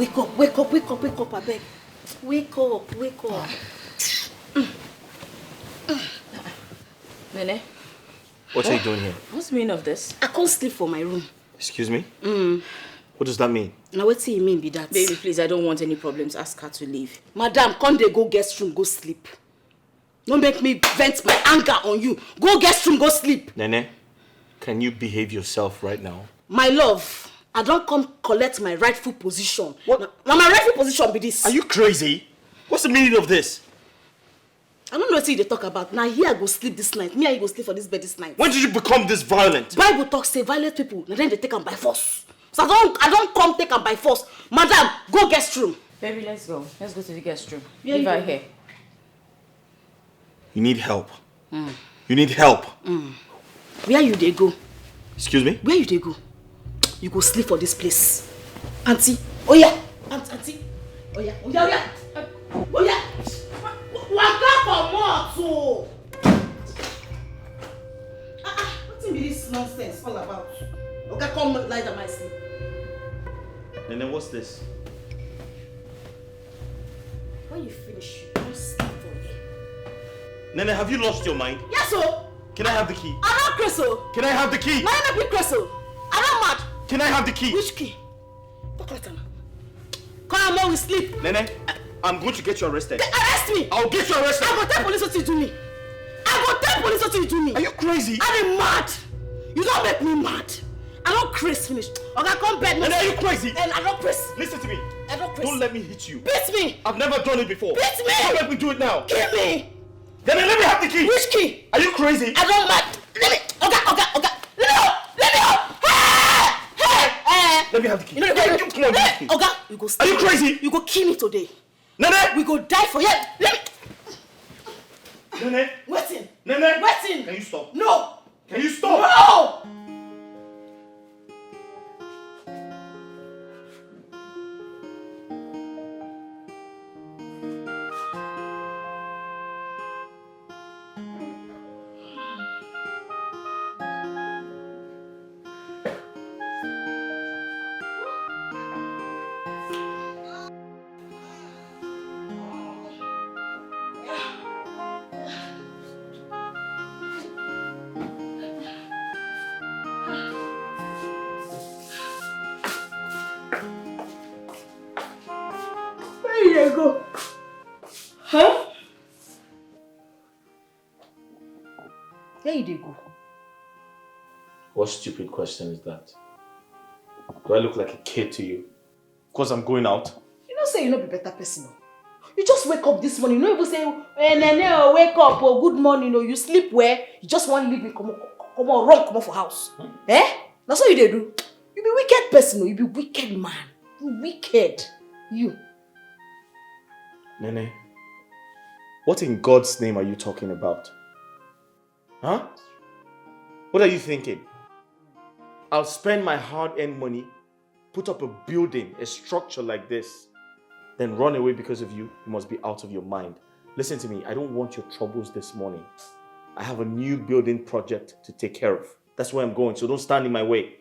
Wake up, wake up, wake up, wake up, I beg. Wake up, wake up. Nene. What are you doing here? What's the meaning of this? I can't sleep for my room. Excuse me? What does that mean? Now what do you mean by that? Baby, please, I don't want any problems. Ask her to leave. Madam, come they go guest room, go sleep. Don't make me vent my anger on you. Go guest room, go sleep. Nene, can you behave yourself right now? My love, I don't come collect my rightful position. What? Now my rightful position be this. Are you crazy? What's the meaning of this? I don't know what they talk about. Now here I go sleep this night. Me and you go sleep for this bed this night. When did you become this violent? Bible talks say violent people, and then they take them by force. So I don't come take them by force. Madam, go guest room. Baby, let's go. Let's go to the guest room. Yeah, Leave her here. You need help. You need help. Where you they go? Excuse me? Where you they go? You go sleep for this place. Auntie, oh yeah. Auntie, oh yeah, oh yeah, oh yeah. Oh yeah. Waka for more so. What's in this nonsense all about? Okay, come lie down my sleep. And then what's this? When you finish, you don't sleep for me. Nene, have you lost your mind? Yes, sir. Can I have the key? I'm not Crystal. Can I have the key? My name is Crystal. I'm not mad. Can I have the key? Which key? Come on, we sleep. Nene, I'm going to get you arrested. Arrest me! I'll get you arrested! I go tell police what you do me. I go tell police what you do me. Are you crazy? I'm mad. You don't make me mad. I don't crazy finish. Okay, come bed. Nene, are you crazy? And I don't crazy. Listen to me. I don't crazy. Don't let me hit you. Beat me. I've never done it before. Beat me. Don't let me do it now. Kill me. Nene, let me have the key. Which key? Are you crazy? I don't mad. Let me. Okay. Let me go. Let me go. Hey. Let me have the key. You know, Come on, give me. Okay, you go. Are you crazy? You go kill me today. Nene! We go die for you. Let me. Nene! Waiting. Nene! Waiting. Can you stop? No. Can you stop? No. Where you go? Huh? Where you go? What stupid question is that? Do I look like a kid to you? Because I'm going out? You don't say you not be better person. You just wake up this morning. You don't even say, Nene, wake up, or good morning, or you sleep where? You just want to leave me, come on, run, come on for house. Eh? That's what you they do. You be wicked person, you be wicked man. You wicked. You. Nene, what in God's name are you talking about? Huh? What are you thinking? I'll spend my hard-earned money, put up a building, a structure like this, then run away because of you? You must be out of your mind. Listen to me, I don't want your troubles this morning. I have a new building project to take care of. That's where I'm going, so don't stand in my way.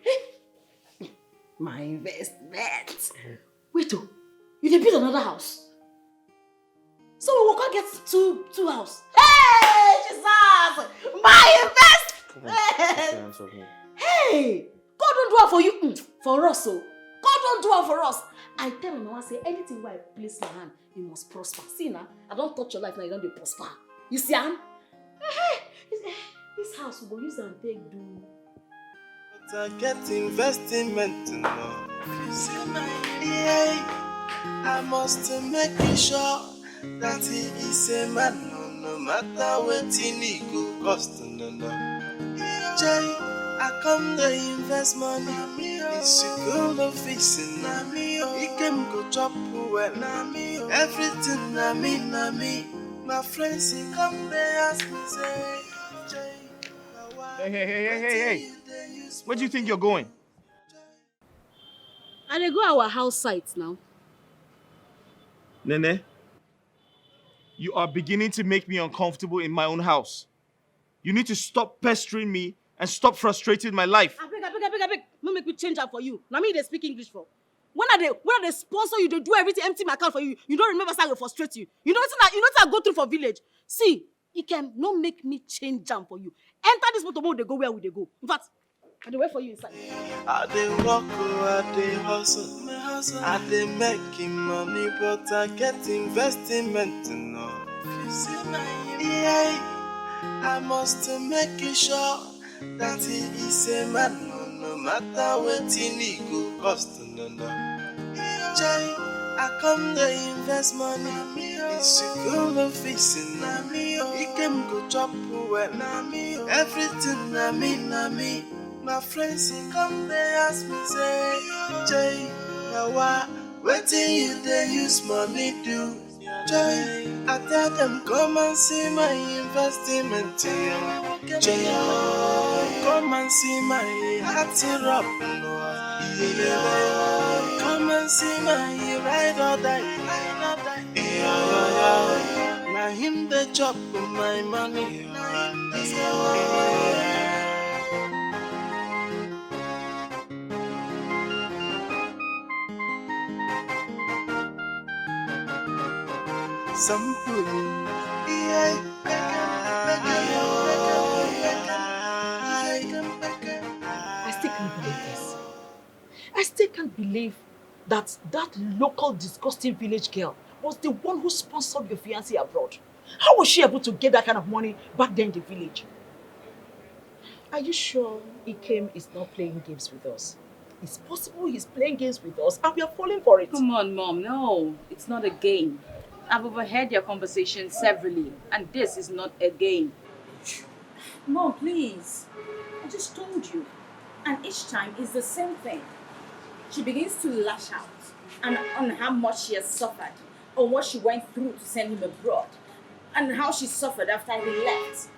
My investment. Wait, you dey build another house? So we will go get two house. Hey, Jesus! My investment! Hey! God don't do it for you. For us, so. God don't do it for us. I tell you now, I say, anything where I place my hand, you must prosper. See now, I don't touch your life now, you don't prosper. You see, this house, we will use and take do. But I get investment now. You see my I must make sure that he is a man, no matter what he go cost. No. Jay, I come to invest money. It's a good office, and he can go chop well. Everything na me. My friends, he come they ask me, say, Jay, Hey. Where do you think you're going? I dey go our house site now. Nene, you are beginning to make me uncomfortable in my own house. You need to stop pestering me and stop frustrating my life. I beg. No make me change up for you. Now me they speak English for. When they sponsor you, they do everything, empty my account for you. You don't remember how they frustrate you. You know what I go through for village. See, it can not make me change jam for you. Enter this motor, they go where would they go? In fact, I dey wait for you inside. I dey work, I dey hustle. I dey making money, but I get investment to know. Yeah, I must make sure that he is a man, no matter what he go cost, no. Jay, I come to invest money. It's a girl of facing, he can go chop well. Everything na me. My friends come they ask me say, Jay, now what do you they use money do? Jay, I tell them come and see my investment. Jay, come and see my hat up. Come and see my ride or die. Now him the chop my money. Simple. I still can't believe this. I still can't believe that local disgusting village girl was the one who sponsored your fiancé abroad. How was she able to get that kind of money back then in the village? Are you sure Ikem is not playing games with us? It's possible he's playing games with us and we are falling for it. Come on, Mom. No, it's not a game. I've overheard your conversation severally, and this is not a game. Mom, please. I just told you. And each time it's the same thing. She begins to lash out and on how much she has suffered, on what she went through to send him abroad, and how she suffered after he left.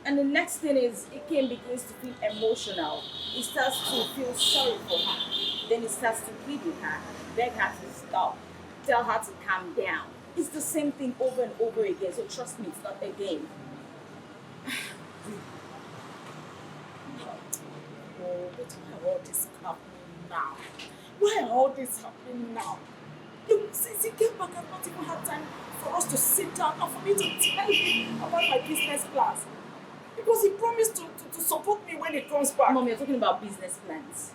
And the next thing is, Ikem begins to feel emotional. He starts to feel sorry for her. Then he starts to plead with her, beg her to stop, tell her to calm down. It's the same thing over and over again, so trust me, it's not a game. Oh, but why all this happening now? Why are all this happening now? Since he came back, I've not even had time for us to sit down and for me to tell him about my business plans. Because he promised to support me when he comes back. Mom, you're talking about business plans.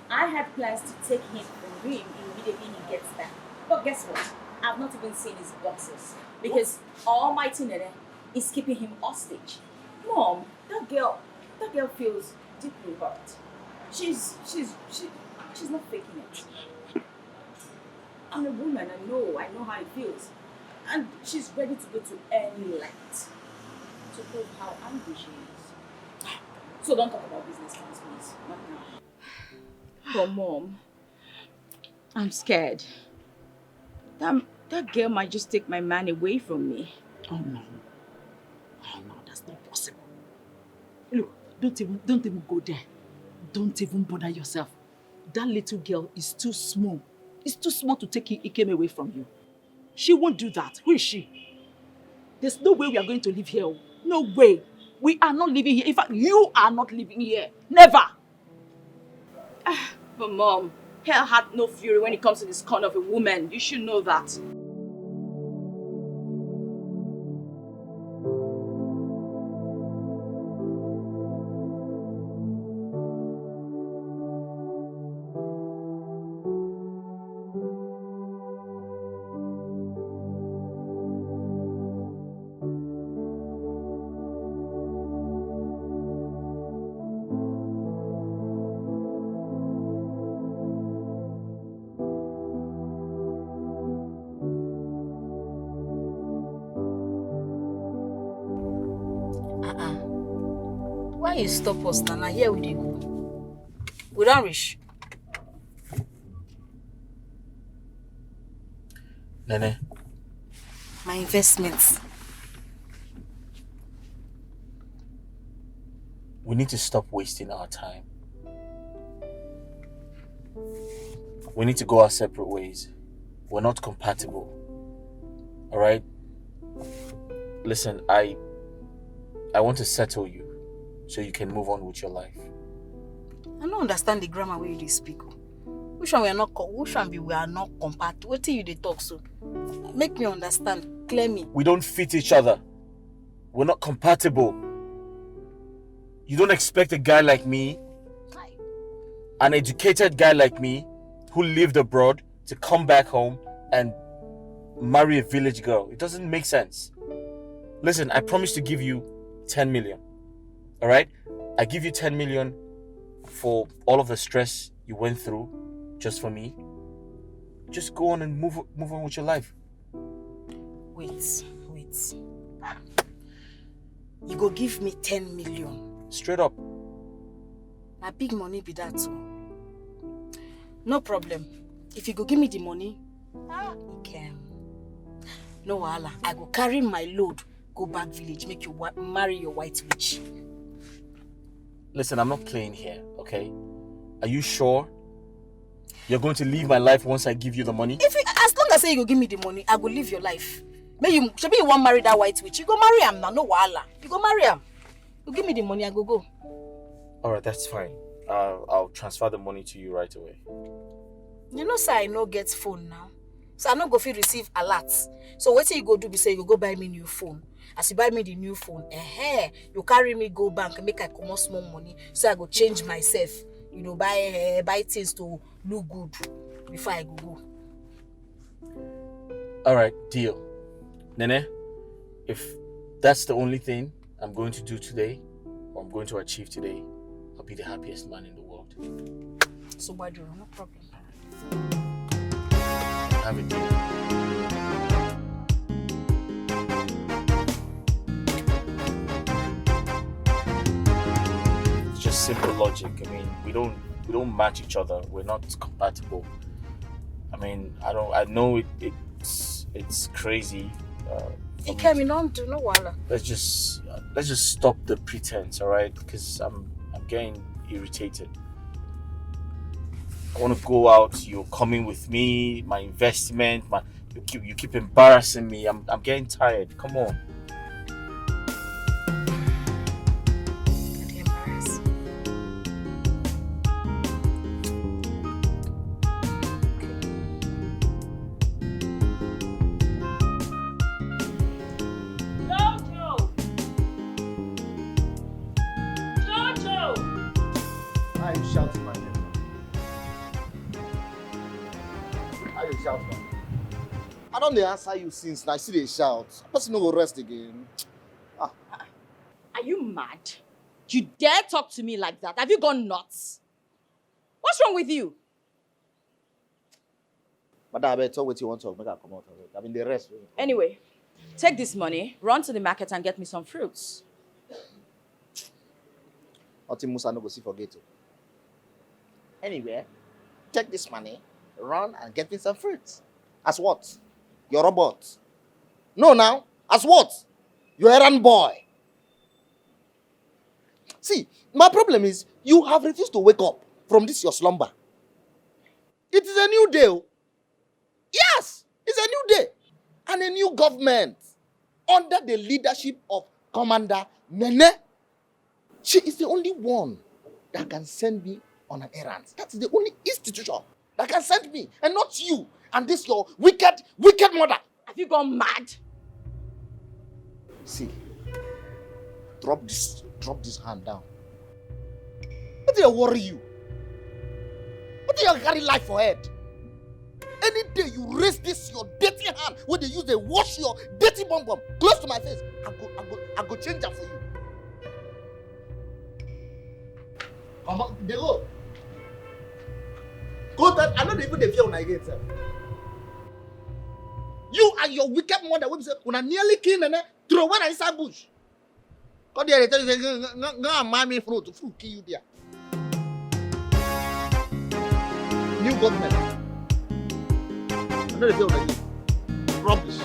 I had plans to take him from him immediately he gets back. But guess what? I've not even seen his boxes. Because Almighty Nene is keeping him hostage. Mom, that girl feels deeply hurt. She's not faking it. I'm a woman, I know how it feels. And she's ready to go to any length to prove how angry she is. So don't talk about business plans, please. Not now. But Mom, I'm scared. That girl might just take my man away from me. Oh no, that's not possible. Look, don't even go there. Don't even bother yourself. That little girl is too small. It's too small to take Ikem away from you. She won't do that. Who is she? There's no way we are going to live here. No way. We are not living here. In fact, you are not living here. Never. But Mom, hell had no fury when it comes to this kind of a woman. You should know that. Why you stop us, Nana? Here we dey go. We don't reach. Nene, My investments. we need to stop wasting our time. We need to go our separate ways. We're not compatible. Alright? Listen, I want to settle you so you can move on with your life. I don't understand the grammar where you dey speak. Which one we are not compatible? What you they talk so? Make me understand. Clear me. We don't fit each other. We're not compatible. You don't expect a guy like me, an educated guy like me, who lived abroad, to come back home and marry a village girl. It doesn't make sense. Listen, I promise to give you 10 million. All right? I give you 10 million for all of the stress you went through just for me. Just go on and move on with your life. Wait. You go give me 10 million. Straight up. Na big money be that too. No problem. If you go give me the money, okay. No wahala. I go carry my load, go back village, make you marry your white witch. Listen, I'm not playing here, okay? Are you sure you're going to leave my life once I give you the money? As long as you go give me the money, I go live your life. Maybe you want marry that white witch. You go marry him now, no wahala. You go marry him. You give me the money, I go. Alright, that's fine. I'll transfer the money to you right away. You know, sir, I no get phone now. So I no go fit receive alerts. So what you go do be say you go buy me new phone. As you buy me the new phone, you carry me go bank and make I comot small money. So I go change myself. You know, buy things to look good before I go. Alright, deal. Nene, if that's the only thing I'm going to do today, or I'm going to achieve today, I'll be the happiest man in the world. So why do you no problem? Have a deal. It's just simple logic. I mean, we don't match each other. We're not compatible. I mean, I know it's crazy. It can be don't do no wahala. Let's just stop the pretense, all right? Because I'm getting irritated. I want to go out. You're coming with me. My investment. You keep embarrassing me. I'm getting tired. Come on. I don't dey answer you since now. I see they shout. Person no go rest again. Are you mad? You dare talk to me like that? Have you gone nuts? What's wrong with you? But I better talk what you want to talk. Make I come out of it. I mean the rest. Anyway, take this money, run to the market and get me some fruits. Nothing Musa no go see forget to. Anyway, take this money, run and get me some fruits. As what? Your robot. No now. As what? Your errand boy. See, my problem is you have refused to wake up from this your slumber. It is a new day. Yes, it's a new day. And a new government under the leadership of Commander Nene. She is the only one that can send me on an errand. That's the only institution that can send me, and not you and this your wicked mother. Have you gone mad? See, drop this hand down. What do you worry you? What do you carry life for head? Any day you raise this your dirty hand when they use they wash your dirty bum close to my face, I go change that for you. Come on, they go. Go that I don't even feel when I get there. You and your wicked mother will say, when I nearly kill and throw one inside bush. God there, they tell you, go and mommy fruit kill you there. New government. I don't feel like you. Rubbish.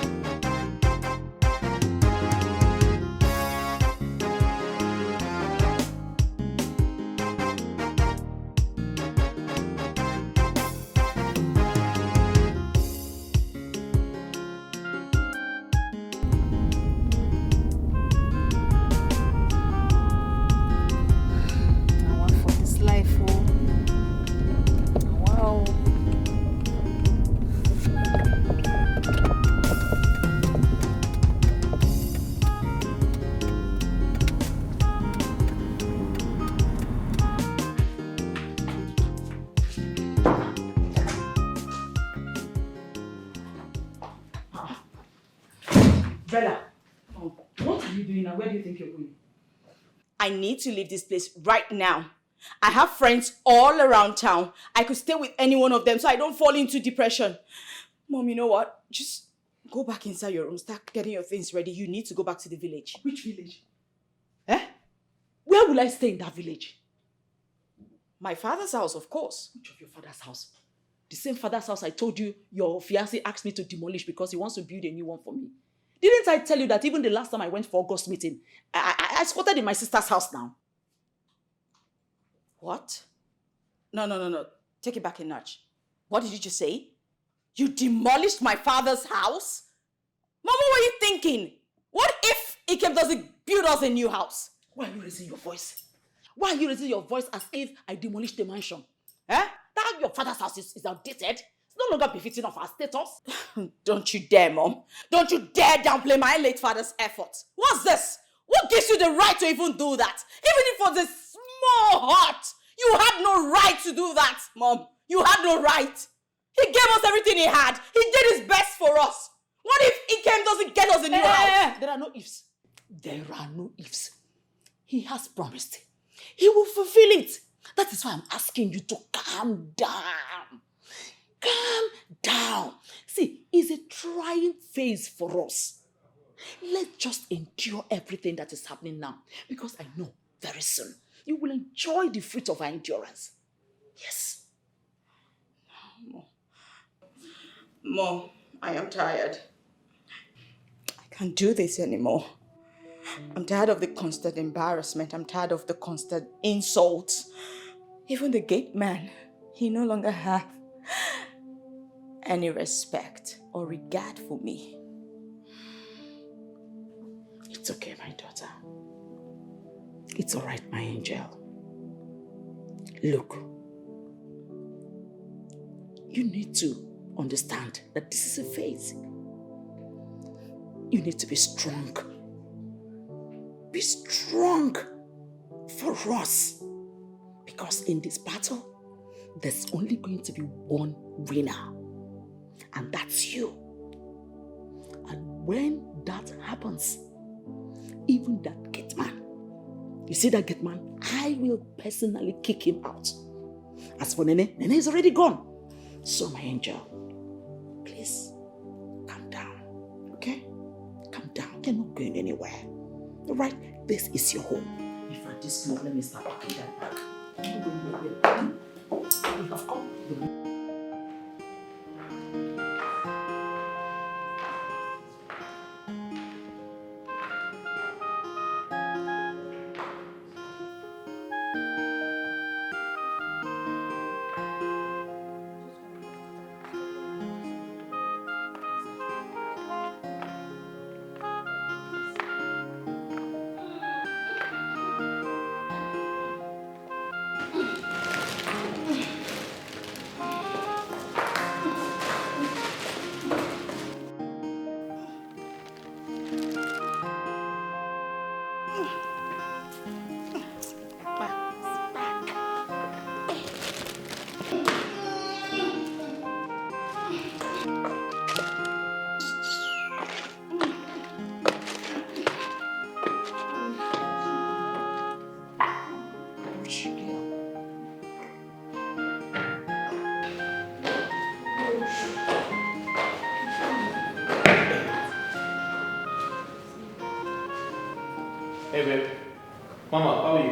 Wow. Bella, what are you doing and where do you think you're going? I need to leave this place right now. I have friends all around town. I could stay with any one of them so I don't fall into depression. Mom, you know what? Just go back inside your room. Start getting your things ready. You need to go back to the village. Which village? Eh? Where will I stay in that village? My father's house, of course. Which of your father's house? The same father's house I told you your fiancé asked me to demolish because he wants to build a new one for me. Didn't I tell you that even the last time I went for August meeting, I squatted in my sister's house now? What? No. Take it back a notch. What did you just say? You demolished my father's house? Mama, what were you thinking? What if Ikem doesn't build us a new house? Why are you raising your voice? Why are you raising your voice as if I demolished the mansion? Eh? That your father's house is outdated. It's no longer befitting of our status. Don't you dare, Mom. Don't you dare downplay my late father's efforts. What's this? What gives you the right to even do that? Even if it was a small heart, you had no right to do that, Mom. You had no right. He gave us everything he had. He did his best for us. What if Ikem doesn't get us a new house? There are no ifs. There are no ifs. He has promised. He will fulfill it. That is why I'm asking you to calm down. Calm down. See, it's a trying phase for us. Let's just endure everything that is happening now. Because I know very soon you will enjoy the fruit of our endurance. Yes. Mom, I am tired. I can't do this anymore. I'm tired of the constant embarrassment. I'm tired of the constant insults. Even the gate man, he no longer has any respect or regard for me. It's okay, my daughter. It's all right, my angel. Look, you need to understand that this is a phase. You need to be strong. Be strong for us. Because in this battle, there's only going to be one winner. And that's you. And when that happens, even that gate man, you see that gate man, I will personally kick him out. As for Nene, Nene is already gone. So my angel, please, calm down, okay? Calm down, you're not going anywhere. All right, this is your home. If at this moment, let me start packing that bag. You're going nowhere. You have come. Hey babe. Mama, how are you?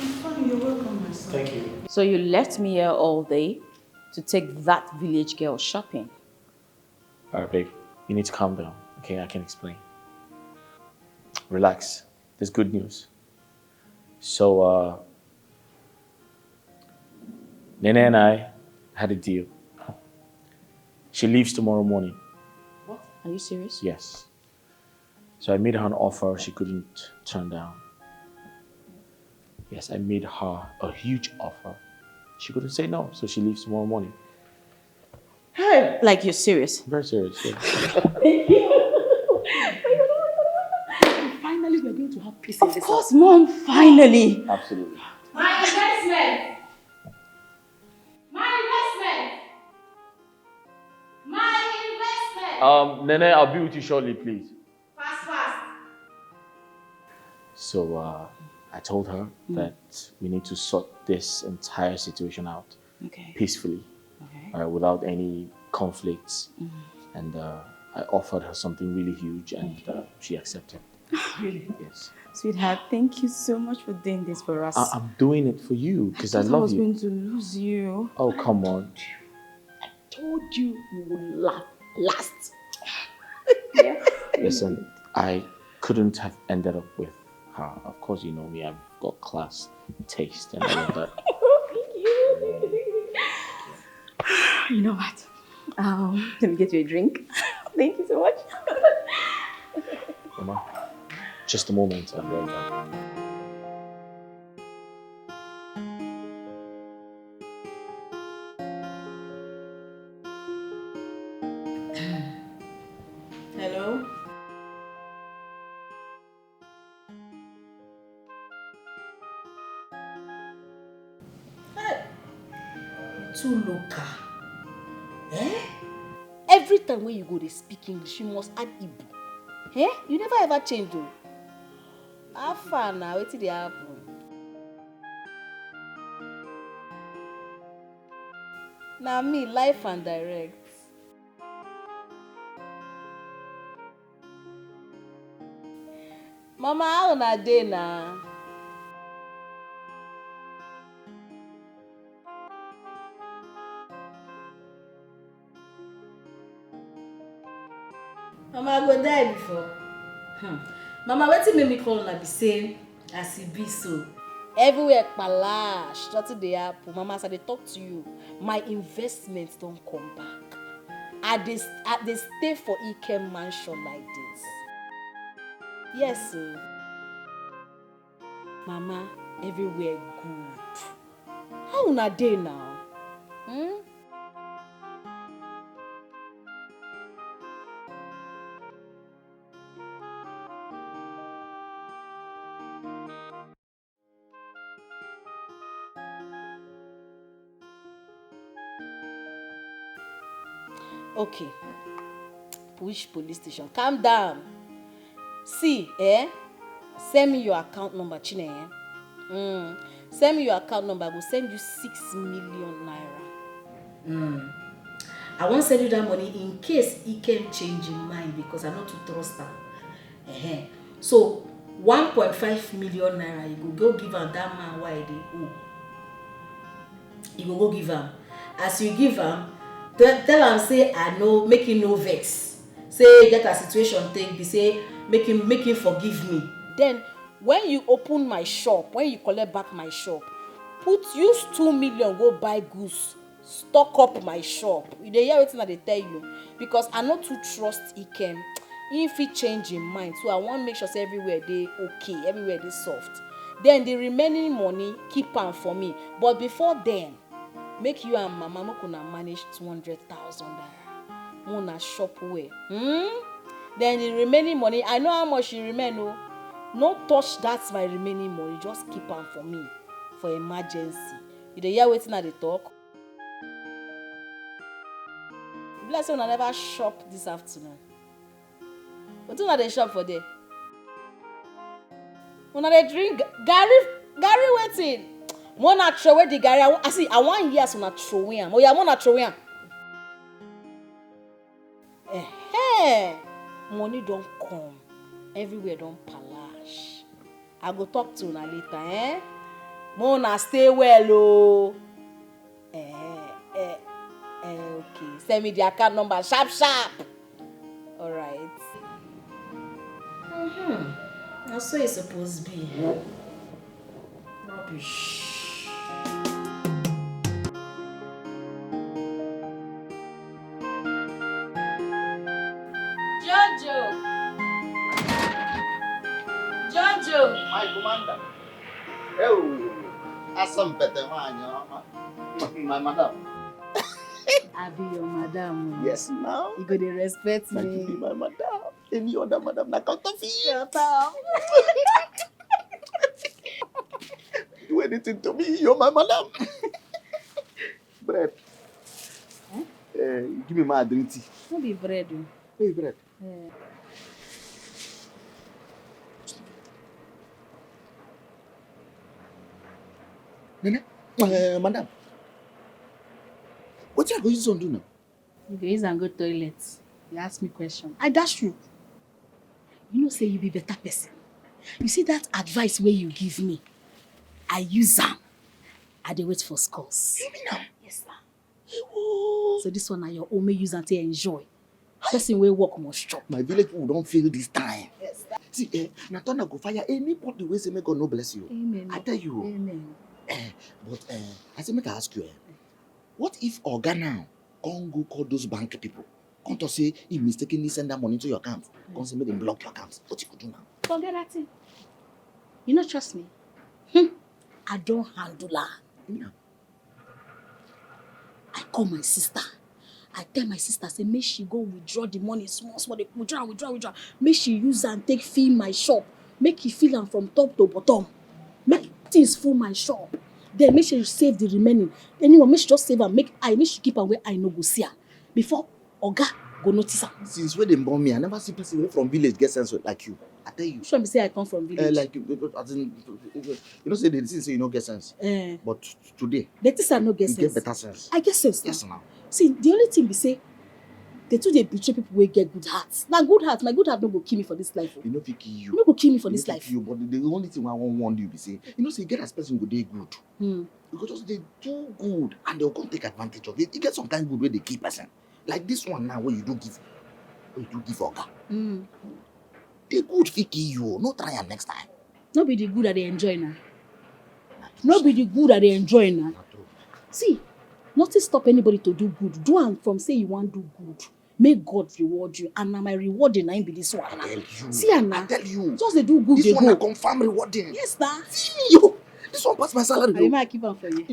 I'm fine, you're welcome, my son. Thank you. So you left me here all day to take that village girl shopping. Alright babe, you need to calm down. Okay, I can explain. Relax. There's good news. So, Nene and I had a deal. She leaves tomorrow morning. What? Are you serious? Yes. So I made her an offer she couldn't turn down. Yes, I made her a huge offer. She couldn't say no, so she leaves tomorrow morning. Hey! Like you're serious? Very serious, yeah. Finally, we're going to have peace in Of this course, house. Mom, finally. Absolutely. My investment! My investment! My investment! Nene, I'll be with you shortly, please. So I told her that we need to sort this entire situation out peacefully, without any conflicts. And I offered her something really huge, and she accepted. Really? Yes. Sweetheart, thank you so much for doing this for us. I'm doing it for you because I I love was you. going to lose you. Oh, come on. I told you would laugh last. Yeah. Listen, I couldn't have ended up with her. Of course, you know me. I've got class, taste, and all of that. You know what? Let me get you a drink. Thank you so much. Mama, just a moment. I'm right back. Hello? Hey, too local. Eh? Every time when you go to speak English, you must add Igbo. Eh? You never ever change though. How far now? What did they happen? Now me, life and direct. Mama, how una dey na? Mama, I go die before. Mama, wetin make me call una be say as e be so. Everywhere kpalash, nothing dey happen. Mama, as I dey talk to you, my investment don come back. I dey stay for Ikem mansion like this. Yes, sir. Mama, everywhere good. How una dey now? Okay. Which police station? Calm down. See, send me your account number, Chine. Send me your account number. I go send you 6 million naira. I won't send you that money in case he can change his mind because I not to trust her. So 1.5 million naira, you go give her that man why they owe. You go give him. As you give him, tell him say I know, make him no vex. Say get a situation take be say make him forgive me. Then when you open my shop, when you collect back my shop, use 2 million go buy goods, stock up my shop. You dey hear wetin I dey tell you? Because I no too trust Ikem. If he change him mind, so I want make sure say everywhere dey okay, everywhere dey soft. Then the remaining money keep am for me. But before then, make you and Mama make una manage 200,000 naira. Una shop well. Then the remaining money, I know how much e remain. No touch that my remaining money. Just keep am for me for emergency. You dey hear wetin I dey talk? E be like say una never shop this afternoon. Wetin una dey shop for there? Una dey drink garri wetin? Una throw away the garri. I wan hear as una throw away am. Oya, una throw away am. Money don come. Everywhere don palash. I go talk to una later, Una stay well, oh. Okay. Send me the account number sharp. All right. That's so it's supposed to be. Rubbish. Jojo. My commander. Oh, asam pete manya. My madam. I be your madam. Yes, now. You go to respect Like me. you be my madam. Any other madam na count of you. Shut up. Do anything to me, you're my madam. Bread. Give me my drink tea. No be bread. Hey, bread. Nene, madam, what you going to do now? You go use and go toilet. You ask me question. I dash you. You know, say you be better person. You see that advice where you give me, I use them. I dey wait for scores. You mean now? Yes, sir. So this one are your own, may use and take enjoy. Person will work must chop. My village people don't feel this time. Yes, sir. See, Natana go fire anybody way say may God no bless you. Amen. I tell you. Amen. But I say make I ask you, what if Oga now can't go call those bank people? Can't to say he mistakenly send that money to your account? Can't say make them block your account? What you could do now? Forget that thing. You not trust me? I don't handle her. Yeah. I call my sister. I tell my sister, say, make she go withdraw the money small. They withdraw. Make she use and take fill my shop. Make it fill am from top to bottom. Make things full my shop. Then make she save the remaining. Anyway, make she just save and make she keep am where I no go see her. Before Oga go notice her. Since when they born me, I never see person away from village get sense like you. I tell you. Sure me say I come from village. Like as in, you know say they say you no get sense. But today, the things I no get you sense. get better sense. I get sense. Yes now. See, the only thing be say, the two they betray people wey get good hearts. Now good heart, my good heart no go kill me for this life. You know fit kill you. No go kill me for this life. You, but the only thing I want warn you be say, you know say get as person go dey good. You go just dey do good and they'll come take advantage of it. You get some kind of good where they keep person. Like this one now where you do give Oga. They good fit kill you. No try am next time. No be the good that they enjoy now. No be the good that they enjoy now. See, nothing stop anybody to do good. Do am from say you want do good. May God reward you. And now my rewarding na be this one. I tell you. See Anna. I tell you. Just they do good. This they one go. I confirm rewarding. Yes, nah. See me, yo. This one pass my salary. I might keep on for you.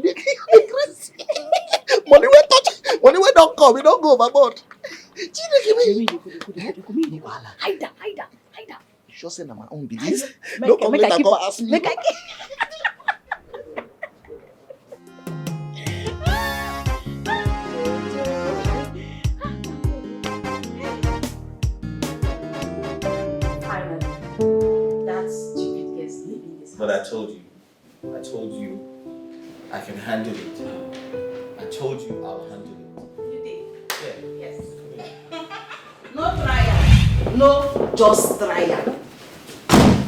Money wey touch, money wey don't come, it don't go overboard. Give me. Hide that. You sure say na my own business? Make I keep ask me. Make I keep. But I told you, I can handle it. I told you I'll handle it. You did? Yeah. Yes. No trial. No, just trial.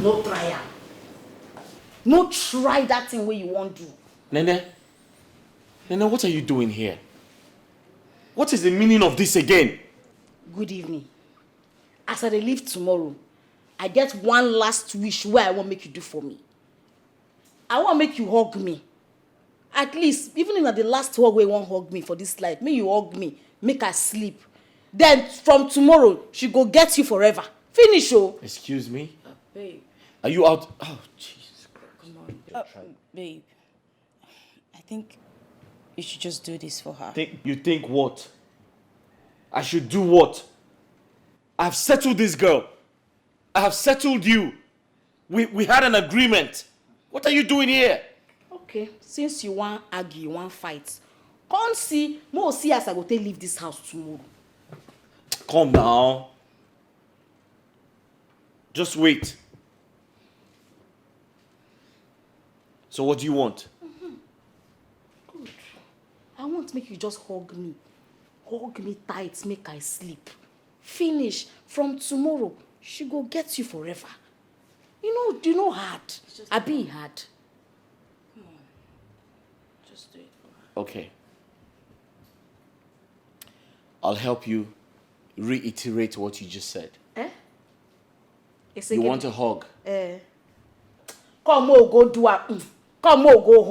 No trial. No try that thing where you want to. Nene, what are you doing here? What is the meaning of this again? Good evening. As I leave tomorrow, I get one last wish where I want make you do for me. I want make you hug me. At least, even if at the last hug where you want hug me for this life, make you hug me, make her sleep. Then from tomorrow, she go get you forever. Finish, oh. Excuse me? Babe. Are you out? Oh, Jesus Christ. Come on. Babe. I think you should just do this for her. You think what? I should do what? I've settled this girl. I have settled you. We had an agreement. What are you doing here? Okay, since you want argue, you want fight, come see, more see as I go take leave this house tomorrow. Calm down. Just wait. So what do you want? Good. I want to make you just hug me. Hug me tight, make I sleep. Finish. From tomorrow, she go get you forever. You know hard. I be hard. Come on. Just do it for her. Okay. I'll help you reiterate what you just said. You want a hug? Come on, go do a come on, go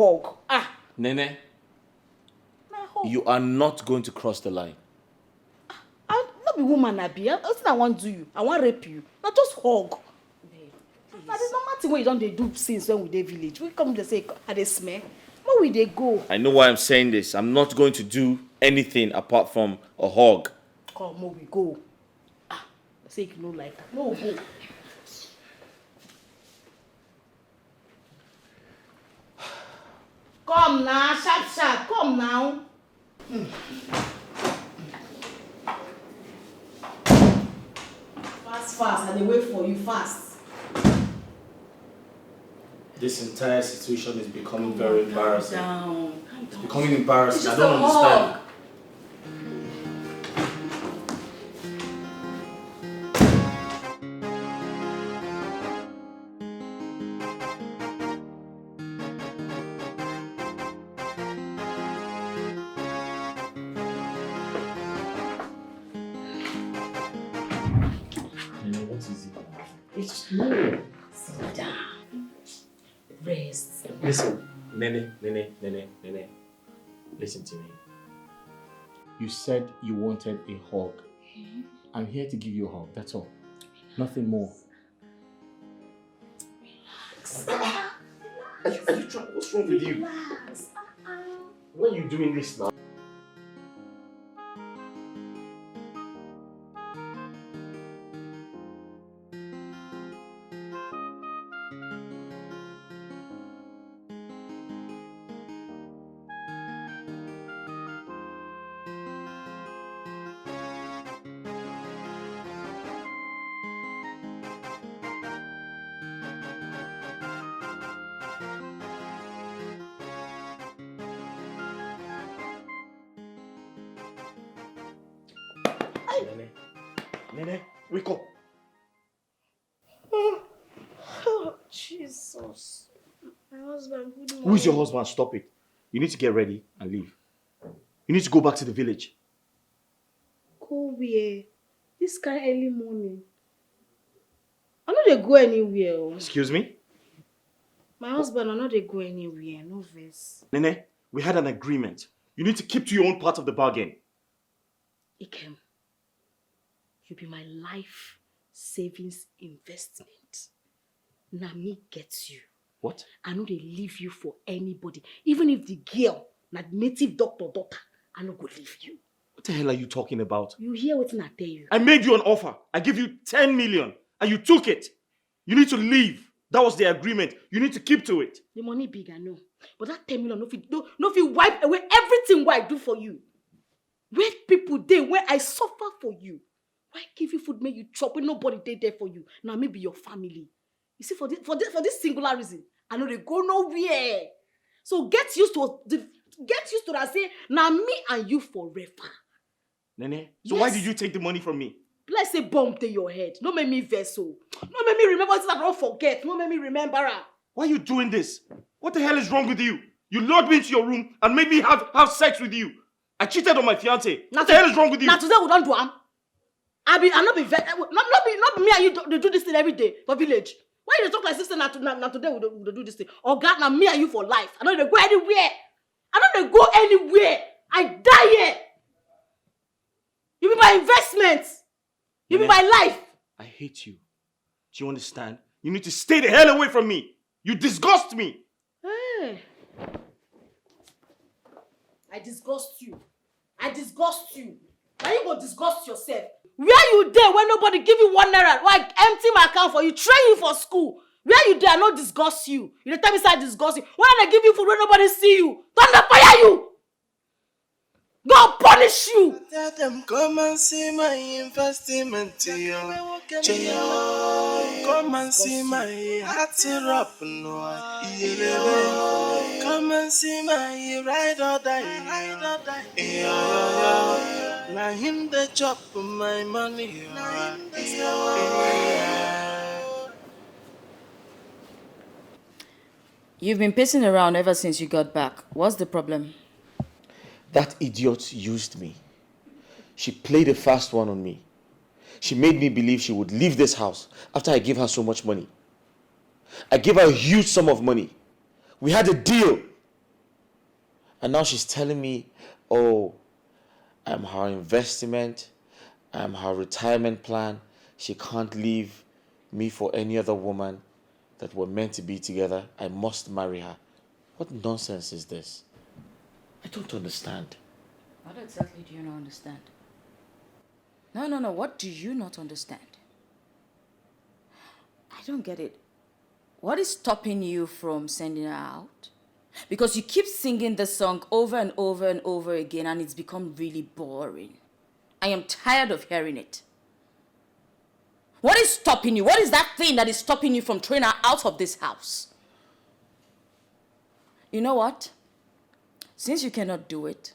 hug. Nene, Hug. you are not going to cross the line. I'm not be woman, I be. I want to do you. I want rape you. Not just hug. Now there's no matter what you don't do since when we dey village. We come to say, are they smell? Where we they go? I know why I'm saying this. I'm not going to do anything apart from a hug. Come on, we go. Say you know like that. No, go. Come now, sharp. Come now. Fast. I dey wait for you fast. This entire situation is becoming very embarrassing. Calm down. It's becoming embarrassing. It's I just don't a understand. hug. What is it? It's no. Sit down. Rest. Listen, Nene. Listen to me. You said you wanted a hug. I'm here to give you a hug, that's all. Nothing more. Are you trying? What's wrong with you? Relax. Why are you doing this now? Nene, wake up. Oh, Jesus. My husband, good morning. Who is your husband? Stop it. You need to get ready and leave. You need to go back to the village. Go where? This kind of early morning. I know they go anywhere. Oh. Excuse me? My husband, I know they go anywhere. No verse. Nene, we had an agreement. You need to keep to your own part of the bargain. Ikem, you be my life savings investment. Now me gets you. What? I know they leave you for anybody. Even if the girl, not native doctor daughter, I no go leave you. What the hell are you talking about? You hear what I tell you? I made you an offer. I give you 10 million and you took it. You need to leave. That was the agreement. You need to keep to it. The money big, I know. But that 10 million, no fit wipe away everything what I do for you. Where people dey, where I suffer for you. Why give you food, make you chop when nobody dey there for you? Now maybe your family. You see, for this singular reason, I know they go nowhere. So get used to that. Say now me and you forever. Nene, so Yes. why did you take the money from me? Let's say bomb to your head. No make me vessel. No make me remember things I don't forget. No make me remember her. Why are you doing this? What the hell is wrong with you? You lured me into your room and made me have sex with you. I cheated on my fiancé. What the hell is wrong with you? Now today we don't do am. I not be not me and you they do this thing every day for village. Why you dey talk like sister now today we do this thing? Oh God, now me and you for life. I know they go anywhere. I die here. You be my investment. You be my life. I hate you. Do you understand? You need to stay the hell away from me. You disgust me. Hey. I disgust you. Now you go disgust yourself. Where you there when nobody give you 1 naira? Why empty my account for you, train you for school? Where you there? I no disgust you. You dey tell me say I disgust you. When I give you food when nobody see you, thunder fire you. God punish you. Tell them come and see my investment, yo. Come and see my heart up, no. Come and see my ride or die. Now him the chop my money. You've been pacing around ever since you got back. What's the problem? That idiot used me. She played a fast one on me. She made me believe she would leave this house after I gave her so much money. I gave her a huge sum of money. We had a deal. And now she's telling me, oh, I'm her investment. I'm her retirement plan. She can't leave me for any other woman that we're meant to be together. I must marry her. What nonsense is this? I don't understand. What exactly do you not understand? No. What do you not understand? I don't get it. What is stopping you from sending her out? Because you keep singing the song over and over and over again and it's become really boring. I am tired of hearing it. What is stopping you? What is that thing that is stopping you from throwing her out of this house? You know what? Since you cannot do it,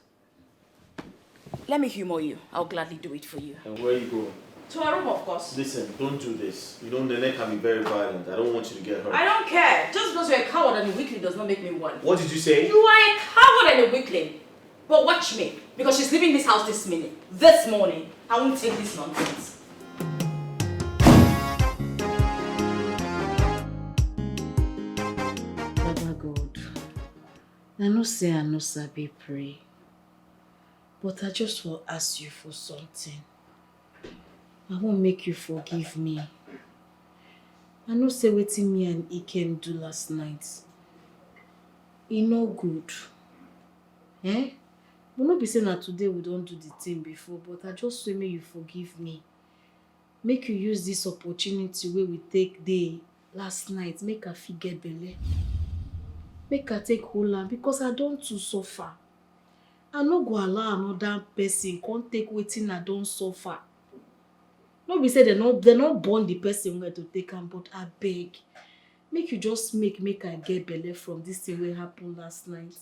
let me humor you. I'll gladly do it for you. And where are you going? To our room, of course. Listen, don't do this. You know, Nene can be very violent. I don't want you to get hurt. I don't care. Just because you're a coward and a weakling does not make me one. What did you say? You are a coward and a weakling. But watch me. Because she's leaving this house this minute. This morning. I won't take this nonsense. Baba God, I know say I no sabi pray, but I just will ask you for something. I won't make you forgive me. I know say wetin me and Ikem do last night. E no good. Eh? We no be say na today we don't do the thing before, but I just say make you forgive me. Make you use this opportunity wey we take day last night, make I fit get belle. Make I take hold am because I don too suffer. I no go allow another person come take wetin I don suffer. No be say they not born the person wey to take am, but I beg. Make you just make I get belle from this thing wey happen last night.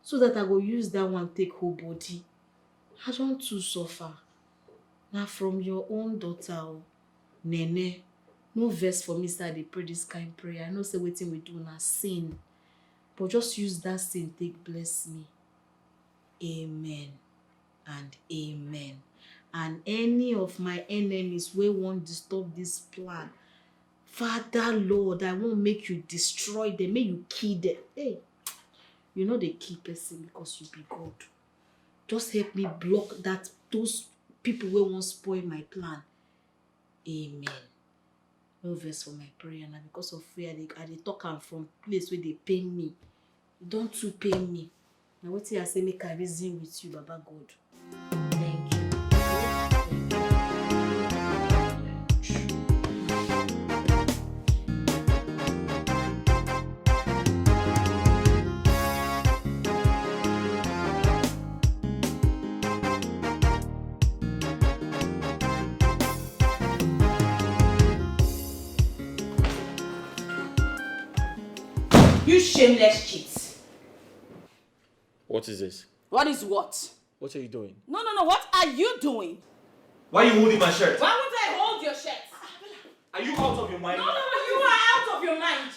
So that I go use that one take whole body. I don too suffer. Na from your own daughter, Nene. No vex for me say I dey pray this kind prayer. I know say wetin we do na sin. But just use that sin take bless me. Amen and amen. And any of my enemies wey wan disturb this plan, Father Lord, I won't make you destroy them, make you kill them. Hey, you know they kill person because you be God. Just help me block those people wey wan spoil my plan. Amen. No verse for my prayer now because of fear. I dey talk am from place where they pain me. You don't too pain me. Now what I say make I reason with you, Baba God. Thank you. You shameless cheat. What is this? What is what? What are you doing? No. What are you doing? Why are you holding my shirt? Why would I hold your shirt? Are you out of your mind? No, you are out of your mind.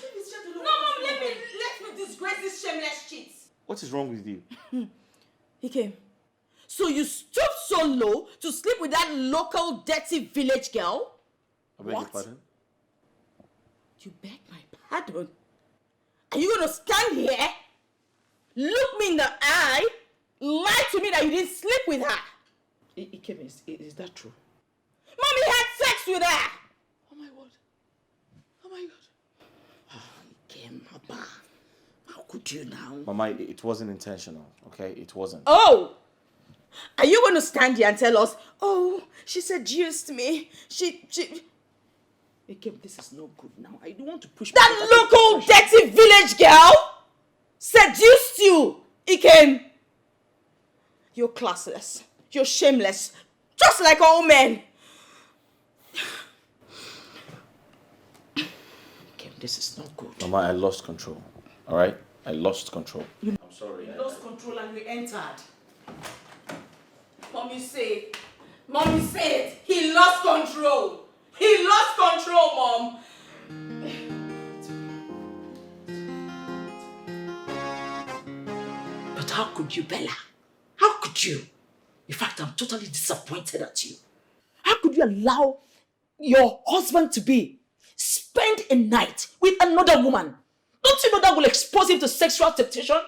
No, Mom, let me disgrace this shameless cheat. What is wrong with you? He came. So you stooped so low to sleep with that local dirty village girl? I beg your pardon? You beg my pardon? Are you going to stand here, look me in the eye, lie to me that you didn't sleep with her? Ikem, is that true? Mommy had sex with her! Oh my word. Oh my God. Ikem, Papa, how could you now? Mama, it wasn't intentional, okay? It wasn't. Oh! Are you going to stand here and tell us, oh, she seduced me, she... Ikem, this is no good now. I don't want to push That local dirty village girl seduced you, Ikem. You're classless. You're shameless. Just like all men. Ikem, this is not good. Mama, I lost control. All right? I lost control. I'm sorry. You lost control and you entered. Mommy said he lost control. He lost control, Mom. But how could you, Bella? How could you? In fact, I'm totally disappointed at you. How could you allow your husband to spend a night with another woman? Don't you know that will expose him to sexual temptation?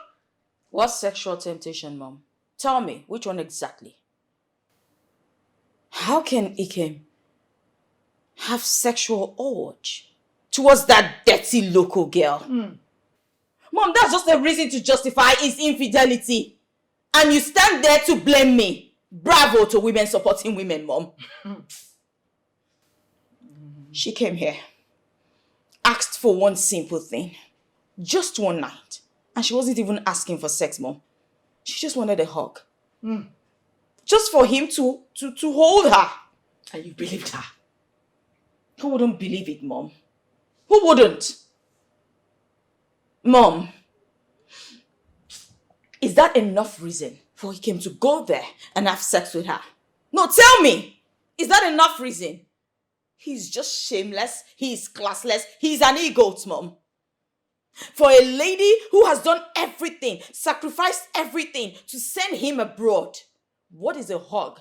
What sexual temptation, Mom? Tell me, which one exactly? How can Ikem have sexual urge towards that dirty local girl? Mom, that's just a reason to justify his infidelity. And you stand there to blame me. Bravo to women supporting women, Mom. She came here, asked for one simple thing. Just one night. And she wasn't even asking for sex, Mom. She just wanted a hug. Just for him to hold her. And you believed her? Who wouldn't believe it, Mom? Who wouldn't? Mom, Is that enough reason for him to go there and have sex with her? No, tell me. Is that enough reason? He's just shameless. He's classless. He's an egot, Mom. For a lady who has done everything, sacrificed everything to send him abroad, what is a hug?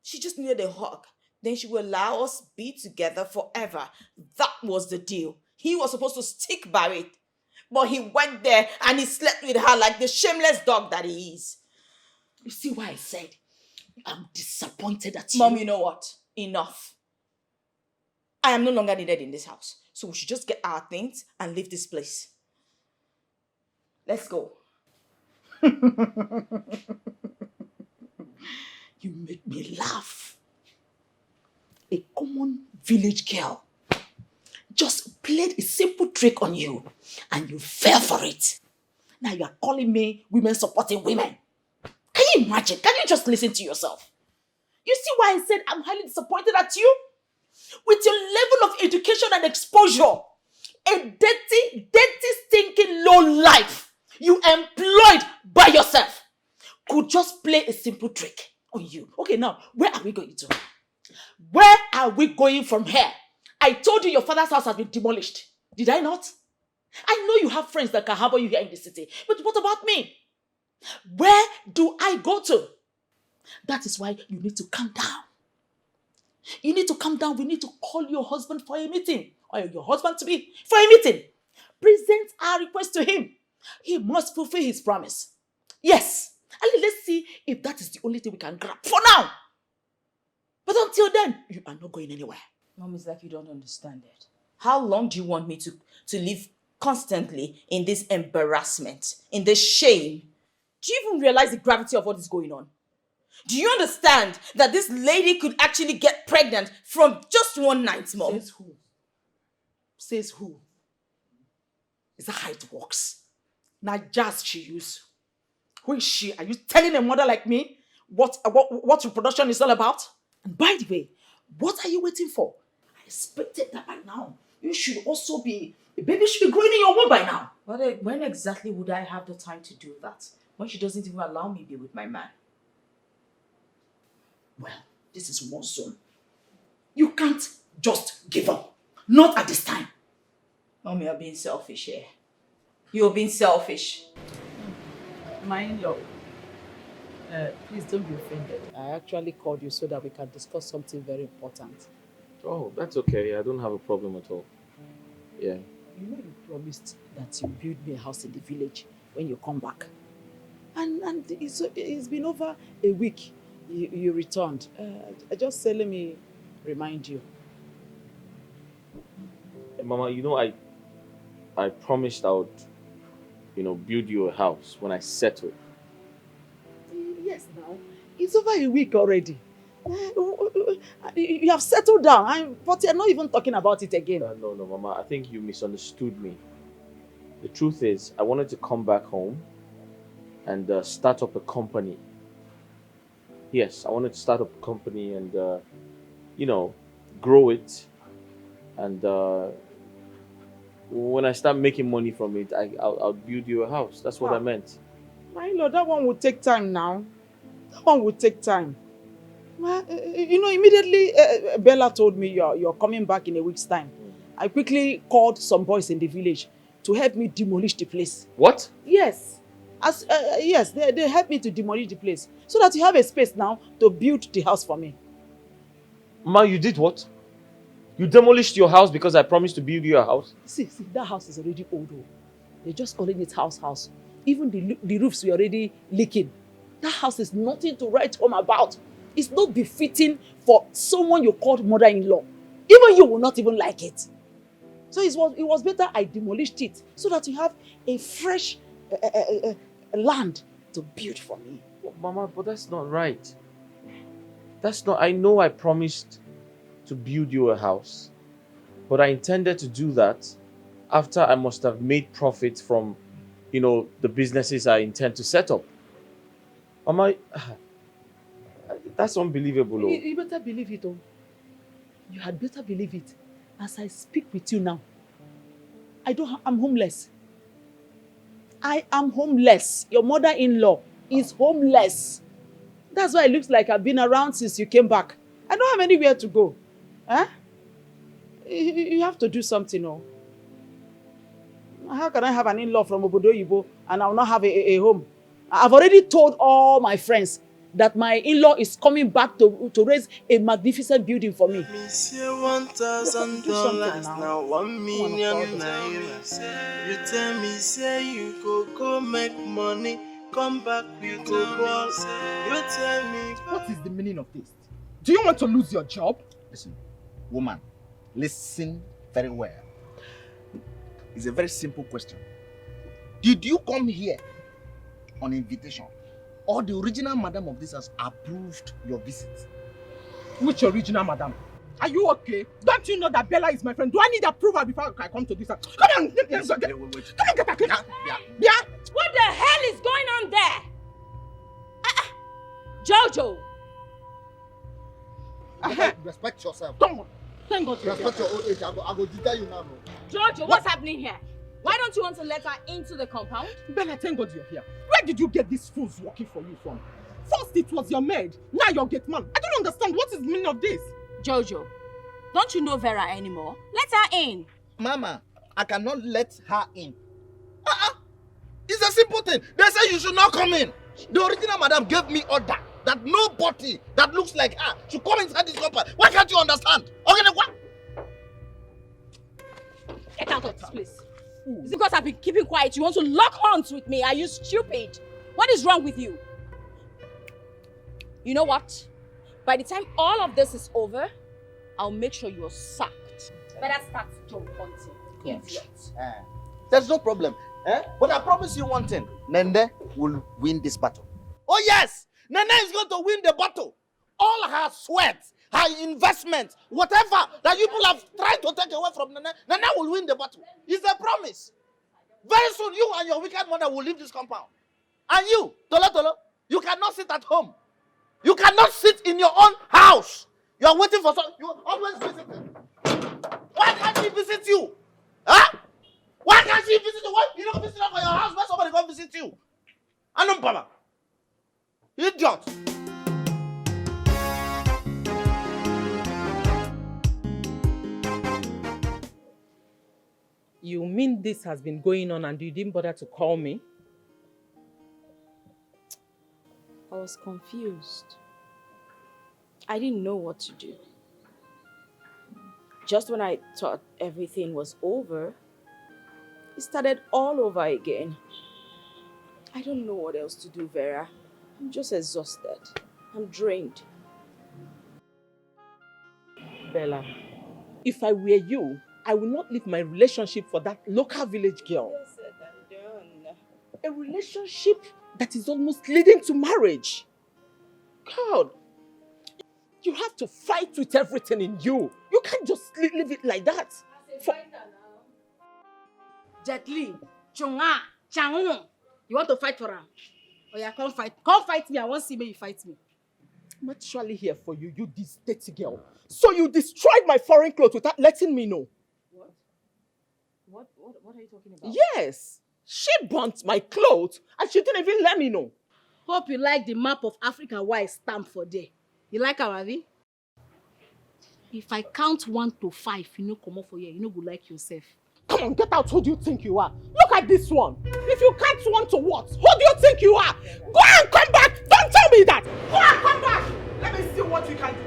She just needed a hug. Then she will allow us be together forever. That was the deal. He was supposed to stick by it. But he went there and he slept with her like the shameless dog that he is. You see why I said I'm disappointed at you? Mom, you know what? Enough. I am no longer needed in this house. So we should just get our things and leave this place. Let's go. You make me laugh. A common village girl just played a simple trick on you and you fell for it. Now you are calling me women supporting women. Can you imagine? Can you just listen to yourself? You see why I said I'm highly disappointed at you? With your level of education and exposure, a dirty, stinking low life you employed by yourself could just play a simple trick on you. Okay, now, where are we going to? Where are we going from here? I told you your father's house has been demolished. Did I not? I know you have friends that can harbor you here in the city. But what about me? Where do I go to? That is why you need to calm down. You need to calm down. We need to call your husband for a meeting. Or your husband to be for a meeting. Present our request to him. He must fulfill his promise. Yes. And let's see if that is the only thing we can grab for now. But until then, you are not going anywhere. Mom, it's like you don't understand it. How long do you want me to live constantly in this embarrassment, in this shame? Do you even realize the gravity of what is going on? Do you understand that this lady could actually get pregnant from just one night, Mom? Says who? Says who? Is that how it works? Naija she used. Who is she? Are you telling a mother like me what reproduction is all about? And by the way, what are you waiting for? I expected that by now. You should also be, a baby should be growing in your womb by now. But when exactly would I have the time to do that? When she doesn't even allow me to be with my man? Well, this is war zone. You can't just give up. Not at this time. Mom, you're being selfish here. You're being selfish. My in-law, please don't be offended. I actually called you so that we can discuss something very important. Oh, that's okay. I don't have a problem at all. Yeah. You know you promised that you build me a house in the village when you come back. And it's been over a week you returned. I just said, let me remind you. Mama, you know, I promised I would, build you a house when I settle. Yes, now. It's over a week already. You have settled down, but you're not even talking about it again. No, Mama. I think you misunderstood me. The truth is, I wanted to come back home and start up a company. Yes, I wanted to start up a company and, grow it. And when I start making money from it, I'll build you a house. That's what I meant. My lord, that one would take time now. That one would take time. Well, immediately Bella told me you're coming back in a week's time. I quickly called some boys in the village to help me demolish the place. What? Yes. Yes, they helped me to demolish the place so that you have a space now to build the house for me. Ma, you did what? You demolished your house because I promised to build you a house? See, that house is already old. They're just calling it house. Even the roofs were already leaking. That house is nothing to write home about. It's not befitting for someone you called mother-in-law. Even you will not even like it. So it was better I demolished it so that you have a fresh land to build for me. Mama, but that's not right. I know I promised to build you a house, but I intended to do that after I must have made profit from, the businesses I intend to set up. Mama, that's unbelievable. You better believe it, You had better believe it. As I speak with you now, I'm homeless. I am homeless. Your mother-in-law is homeless. That's why it looks like I've been around since you came back. I don't have anywhere to go. Huh? You have to do something, oh. How can I have an in-law from Obodo Yibo and I will not have a home? I've already told all my friends that my in-law is coming back to raise a magnificent building for me. Me say $1,000 now 1 million naira. You tell me say you go make money, come back with the ball. You tell me What is the meaning of this? Do you want to lose your job? Listen, woman, listen very well. It's a very simple question. Did you come here on invitation, or the original madam of this house approved your visit? Which original madam? Are you okay? Don't you know that Bella is my friend? Do I need approval before I come to this house? Come on! Wait. Come on, get back here! Yeah? What the hell is going on there? Jojo! Respect yourself. Come on! Thank God you're Respect here. your old age. I go detail you now. Jojo, what's happening here? Why don't you want to let her into the compound? Bella, thank God you're here. Where did you get these fools working for you from? First it was your maid, now your gate man. I don't understand. What is the meaning of this? Jojo, don't you know Vera anymore? Let her in. Mama, I cannot let her in. It's a simple thing. They say you should not come in. The original madam gave me order that nobody that looks like her should come inside this compound. Why can't you understand? Okay, then what? Get out of this place. Is it because I've been keeping quiet? You want to lock horns with me? Are you stupid? What is wrong with you? You know what? By the time all of this is over, I'll make sure you're sacked. Better start job hunting. Idiot. There's no problem. But I promise you one thing. Nende will win this battle. Oh yes! Nene is going to win the battle. All her sweat, her investment, whatever that you people have tried to take away from Nene, Nene will win the battle. It's a promise. Very soon, you and your wicked mother will leave this compound. And you, Tolo, you cannot sit at home. You cannot sit in your own house. You are waiting for some. You are always visiting. Why can't she visit you? Huh? Why can't she visit you? Why you don't visit her for your house? Why somebody come visit you? Anum Pama. Idiot. You mean this has been going on and you didn't bother to call me? I was confused. I didn't know what to do. Just when I thought everything was over, it started all over again. I don't know what else to do, Vera. I'm just exhausted. I'm drained. Bella, if I were you, I will not leave my relationship for that local village girl. A relationship that is almost leading to marriage. God, you have to fight with everything in you. You can't just leave it like that. Jet Li, Chunga, Changun. You want to fight for her? Oh yeah, come fight. Come fight me. I want to see me you fight me. I'm actually here for you, you this dirty girl. So you destroyed my foreign clothes without letting me know. What are you talking about? Yes, she burnt my clothes and she didn't even let me know. Hope you like the map of Africa why it's stamped for there. You like our Abi? If I count 1 to 5, you know come up for here. You know go like yourself. Come on, get out. Who do you think you are? Look at this one. If you count 1 to what? Who do you think you are? Go and come back. Don't tell me that. Go and come back. Let me see what you can do.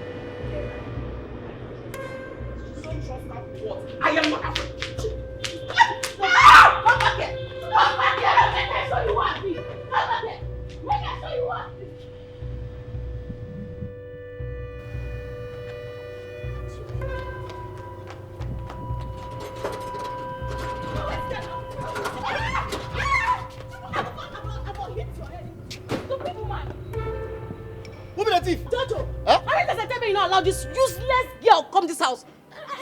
You don't trust that what? I am not afraid. Come back here! Come back here! Make I show you what I be! Come back here! Make I show you what I be! Who be the thief? Jojo! Huh? How does I tell me you not allow this useless girl come this house?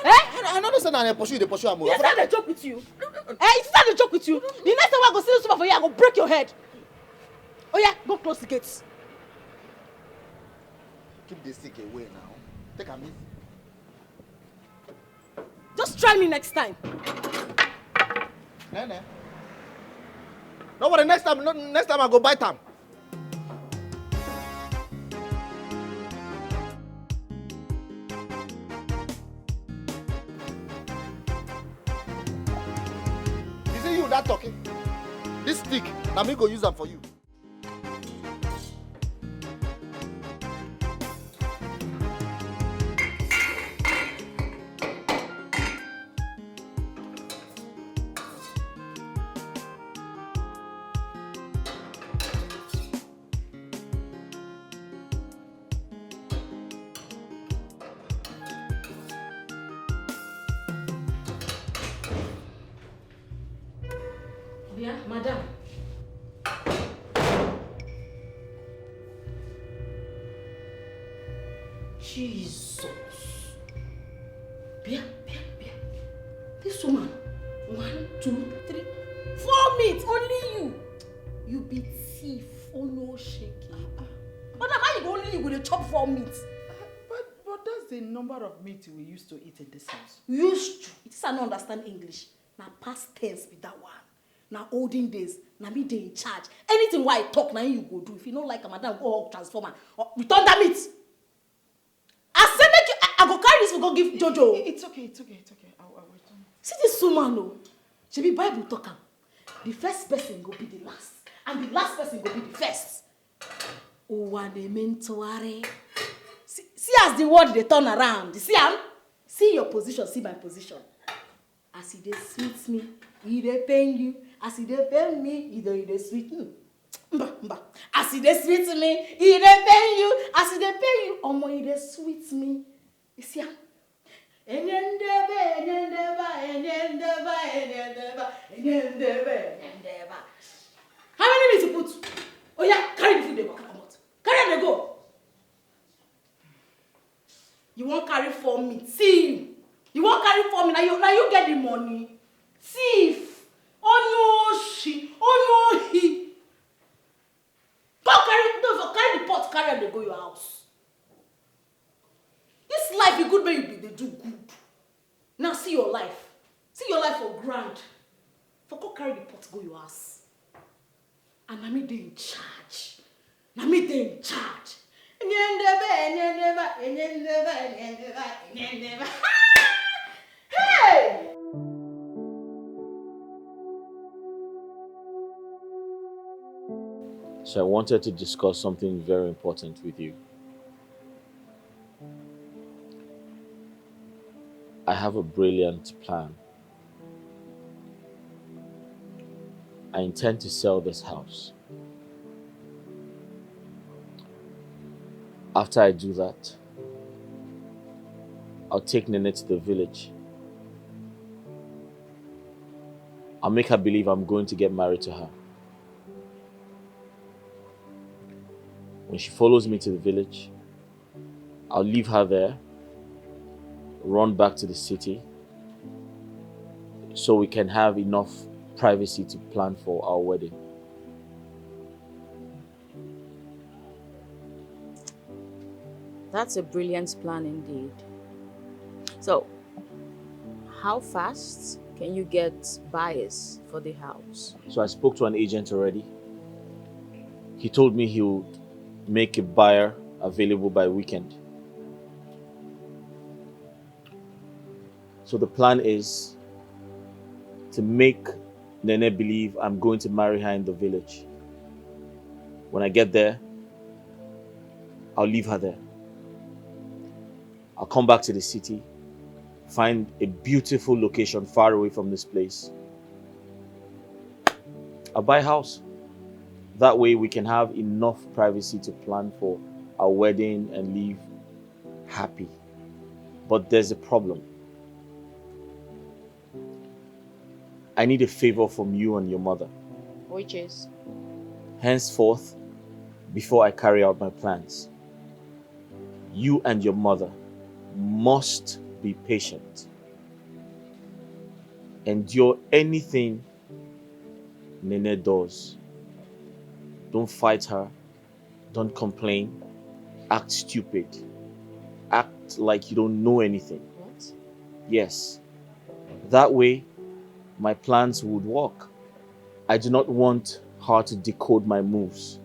I don't understand. They pursue am. Is that a joke with you? Is that a joke with you? The next time I go see you super for you, I go break your head. Oh yeah, go close the gates. Keep the stick away now. Take a minute. Just try me next time. Nene. No worry, next time I go buy time. Is it you that talking? This stick, na me go use them for you. Yeah, madam. Jesus. Bia. This woman. 1, 2, 3, 4 meats. Only you. You be thief. Oh no, shaky. Madam, how you only you with a chop 4 meats? But that's the number of meat we used to eat in this house. Used to. It is I don't understand English. Now past tense be that one. Now olden days, now me they in charge. Anything why I talk, now you go do. If you don't like a madam, go hug transformer or return that meat. I said make you, I go carry this, we go give Jojo. It's okay. I'll return. See this woman, no. She be Bible talker. The first person go be the last, and the last person go be the first. Oh, and they meant to worry. See as the word they turn around. You see, see your position, see my position. As he dey sweet me, he dey pain you. As he dey pain me, he dey sweet me. Mba. As he dey sweet me, he dey pain you. As he dey pain you, omo he dey sweet me. You see am? How many minutes you put? Oh yeah, carry the food dey waka comot. Carry am dey go. You won't carry 4 meat. See you won't carry 4 meat. Now you get the money. Thief. Oh no, she. Oh no, he. Go carry the pot. Carry them. They go your house. This life is good when you be. They do good. Now see your life. See your life for grand. For go carry the pot. Go your house. And na me dey in charge. Na me dey in charge. Hey! So I wanted to discuss something very important with you. I have a brilliant plan. I intend to sell this house. After I do that, I'll take Nene to the village. I'll make her believe I'm going to get married to her. When she follows me to the village, I'll leave her there, run back to the city, so we can have enough privacy to plan for our wedding. That's a brilliant plan indeed. So, how fast can you get buyers for the house? So I spoke to an agent already. He told me he would make a buyer available by weekend. So the plan is to make Nene believe I'm going to marry her in the village. When I get there, I'll leave her there. I'll come back to the city, find a beautiful location far away from this place. I'll buy a house. That way we can have enough privacy to plan for our wedding and leave happy. But there's a problem. I need a favor from you and your mother. Which is? Henceforth, before I carry out my plans, you and your mother must be patient. Endure anything Nene does. Don't fight her. Don't complain. Act stupid. Act like you don't know anything. What? Yes. That way, my plans would work. I do not want hard to decode my moves.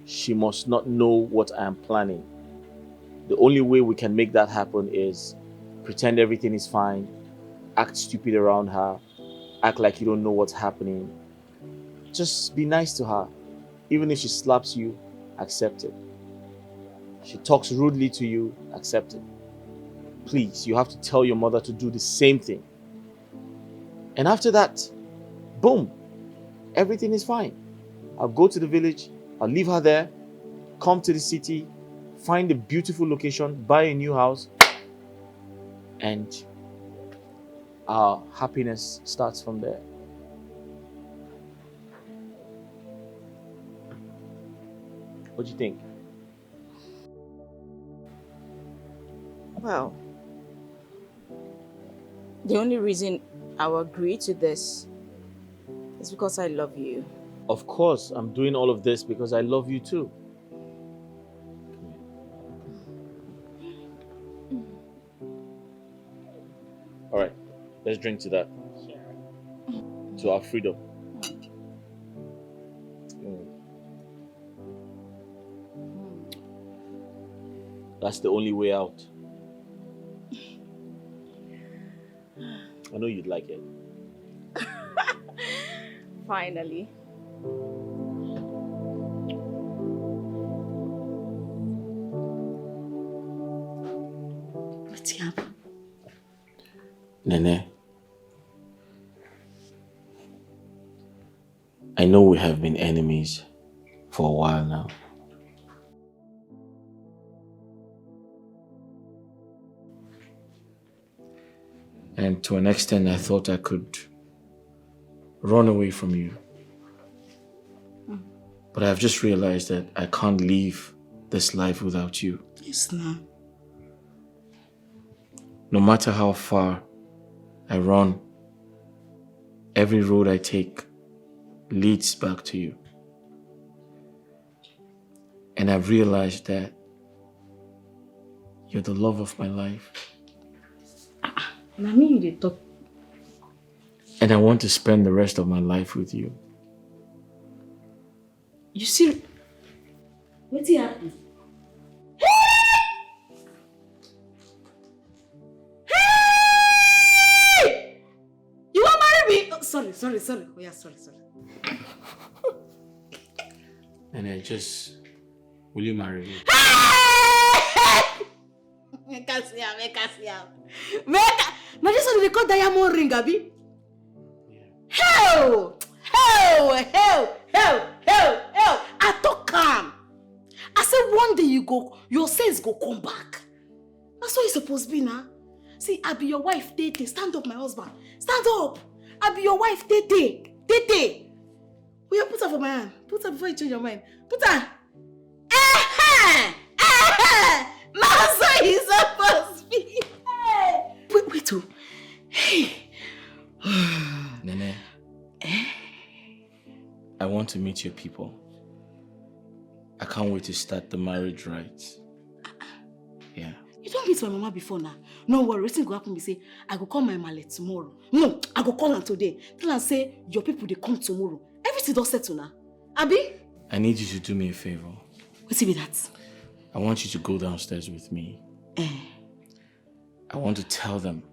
She must not know what I am planning. The only way we can make that happen is pretend everything is fine, act stupid around her, act like you don't know what's happening. Just be nice to her. Even if she slaps you, accept it. She talks rudely to you, accept it. Please, you have to tell your mother to do the same thing. And after that, boom, everything is fine. I'll go to the village, I'll leave her there, come to the city, find a beautiful location, buy a new house, and our happiness starts from there. What do you think? Well, the only reason I will agree to this is because I love you. Of course, I'm doing all of this because I love you too. All right, let's drink to that. To our freedom. That's the only way out. I know you'd like it. Finally. What's happening? Nene, I know we have been enemies for a while now. And to an extent, I thought I could run away from you. But I've just realized that I can't leave this life without you. Yes, now. No matter how far I run, every road I take leads back to you. And I've realized that you're the love of my life. Mommy, you dey talk. And I want to spend the rest of my life with you. You see, what's happening? Hey! You want to marry me? Oh, sorry. Oh yeah, sorry. And will you marry me? Make us see. Now this one they call diamond ring, Abi. Hell! I talk calm. I said one day your sense go come back. That's what you supposed to be now. See, I be your wife, Tete. Stand up, my husband. Stand up. I be your wife, Tete. Will you put her for my hand? Put her before you change your mind. Put her. That's how you supposed to be. Wait, oh. Hey. Nene, I want to meet your people. I can't wait to start the marriage rites. Yeah. You don't meet my mama before now. No worry, everything go happen. Me say, I go call my male tomorrow. No, I go call her today. Tell her say, your people they come tomorrow. Everything don't settle now. Abi? I need you to do me a favor. What's it be that? I want you to go downstairs with me. I want to tell them,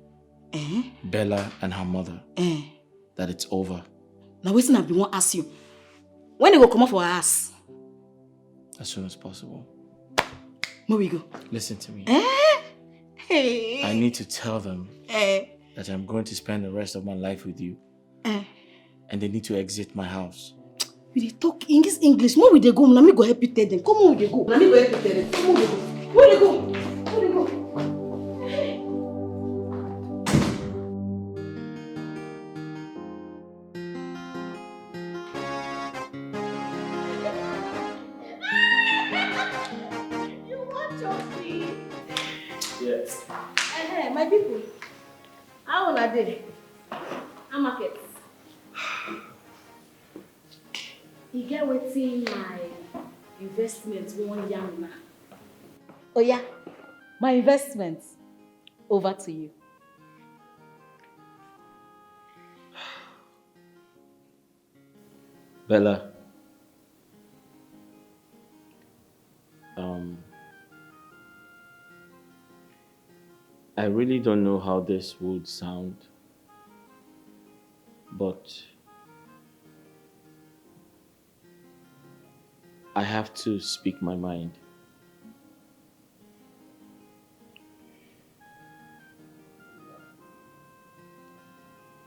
Bella and her mother, that it's over. Now waiting, I be want ask you. When they go come up for her ass? As soon as possible. Where we go? Listen to me. Hey. I need to tell them that I'm going to spend the rest of my life with you. And they need to exit my house. We dey talk English. Where we dey go? Let me go help you tell them. Come on, we dey go. Let me go help you tell them. Come on, we dey go. Where they go? Yes. My people. How are they? I'm market. You get wetin my investment one young man. Oh yeah, my investment over to you. Bella, Um, I really don't know how this would sound, but I have to speak my mind.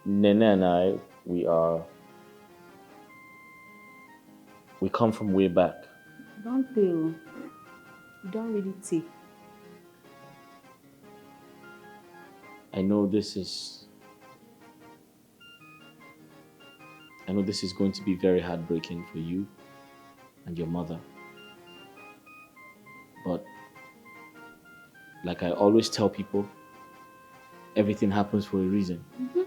Nene and I, we come from way back. Don't feel. Don't really take. I know this is going to be very heartbreaking for you and your mother. But like I always tell people, everything happens for a reason. Mm-hmm.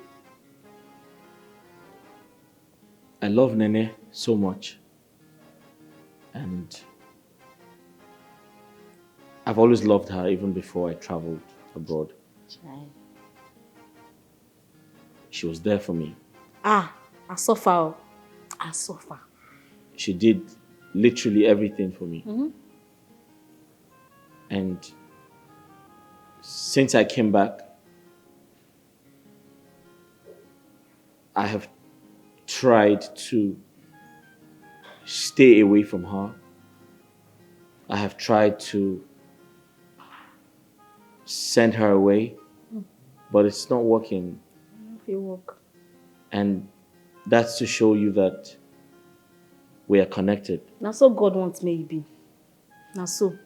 I love Nene so much. And I've always loved her even before I traveled abroad. Child. She was there for me. I suffer. I suffer. She did literally everything for me. Mm-hmm. And since I came back, I have tried to stay away from her. I have tried to send her away, but it's not working. If you work. And that's to show you that we are connected. Now so God wants me to be. Now so.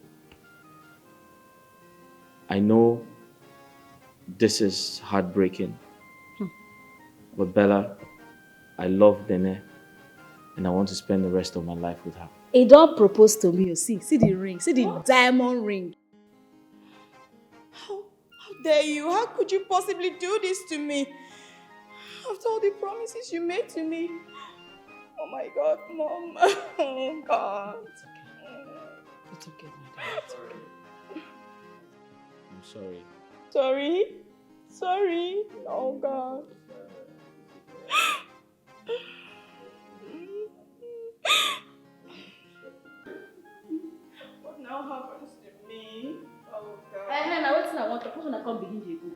I know this is heartbreaking, but Bella, I love Nene and I want to spend the rest of my life with her. He don't propose to me. See the ring. See the diamond ring. How dare you? How could you possibly do this to me? After all the promises you made to me. Oh my God, Mom. Oh God. It's okay, my dear. It's okay. I'm sorry. Sorry? Sorry? Oh God. What now happens to me? Oh God. Now waiting I want to put on a come begin dey go.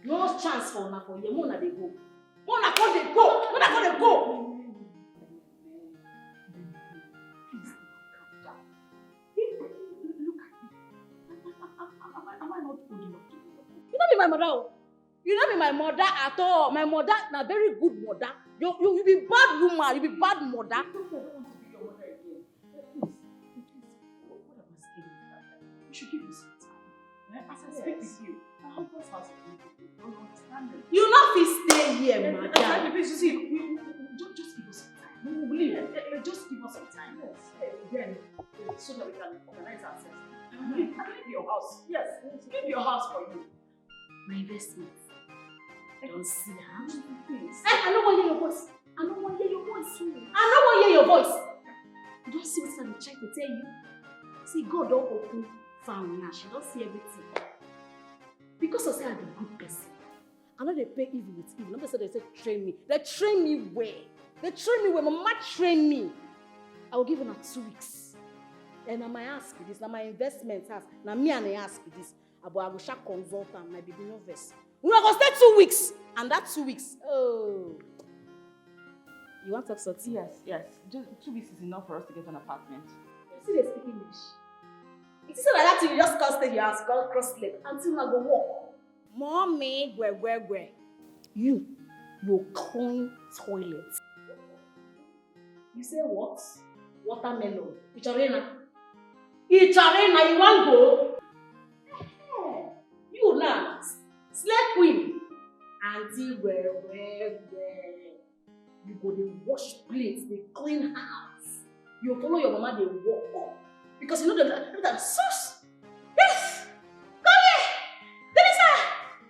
No chance for una for here. Mona dey go. Mona come dey go. Mona come dey go. Please calm down. Look at me. Am I not old enough to do that? You don't be my mother. Oh. You don't be my mother at all. My mother, na very good mother. You be bad woman. You be bad mother. I don't want to be your mother again. Please. What am I scared of? You should give me some time. As I speak with you, my husband's house is beautiful. Don't understand it. You not fit stay here, madam. Please, you see, just give us some time. We will leave. Just give us some time. Yes. Then, so that we can organize ourselves. I leave your house. Yes. Leave your house for you. My investment. I don't see how. I don't want to hear your voice. I don't want to hear your voice. I don't want to hear your voice. You don't see what I'm trying to tell you. See, God don't open farm now. She don't see everything. Because I say I'm a good person. I know they pay evil with evil. Nobody said they say train me. They train me where? They train me where? My mama train me. I will give them 2 weeks. And I might ask for this. Now my investment has. Now me and I ask for this. But I will shall consult and my baby novice. We are going to stay 2 weeks. And that 2 weeks. Oh. You want to talk something? Yes. Just 2 weeks is enough for us to get an apartment. You see they speak English. It is like that you just can't stay your house, cross leg until I go walk. Mommy, where? You clean toilet. You say what? Watermelon. Icharena, you want go? Hey, you now, slave queen. Auntie, where? You go dey wash plates, dey clean house. You follow your mama, dey walk. Because you know that sauce. Yes! Come here!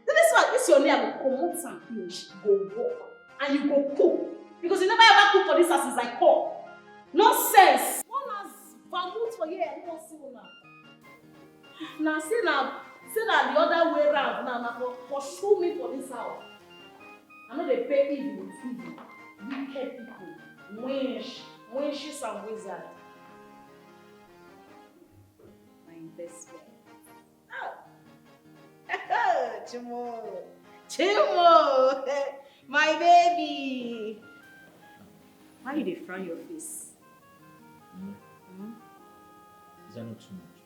Denisa! This your name, I will come out and finish. Go walk. And you go cook. Because you never ever cook for this house since I call. Nonsense! One has vermouth for here, I don't see one. Now say that the other way around. Now pursue me for this house. I know they pay evil with evil. Wicked people. Witches and wizards. investment. Chimo. Chimo. My baby. Why you dey frown your face? Is that not too much?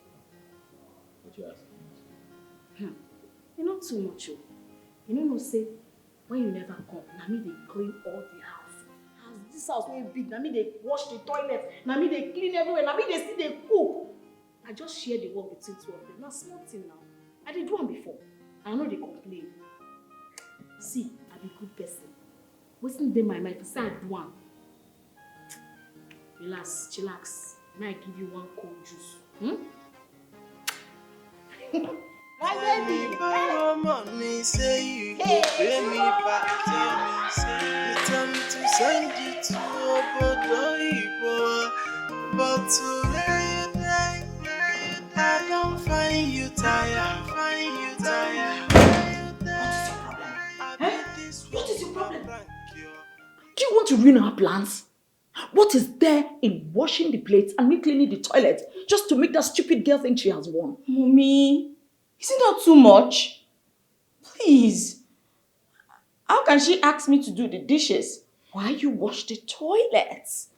What you asking? You know too much, oh. You know say when you never come, na me dey clean all the house. As this house wey big, na me dey wash the toilet, na me dey clean everywhere, na me dey still dey cook. I just share the work between two of them. Na small thing now. I did do am before. I no dey complain. See, I be good person. Wetin dey my mind? Say I do am. Relax, chillax. May I give you one cold juice? My baby. Borrow money, say you go pay me back. Tell me, say you tell me to send you to Obodo Ibo, but today I don't find you tired. What is your problem? Do you want to ruin our plans? What is there in washing the plates and me cleaning the toilet just to make that stupid girl think she has won? Mommy, isn't that too much? Please. How can she ask me to do the dishes while you wash the toilets?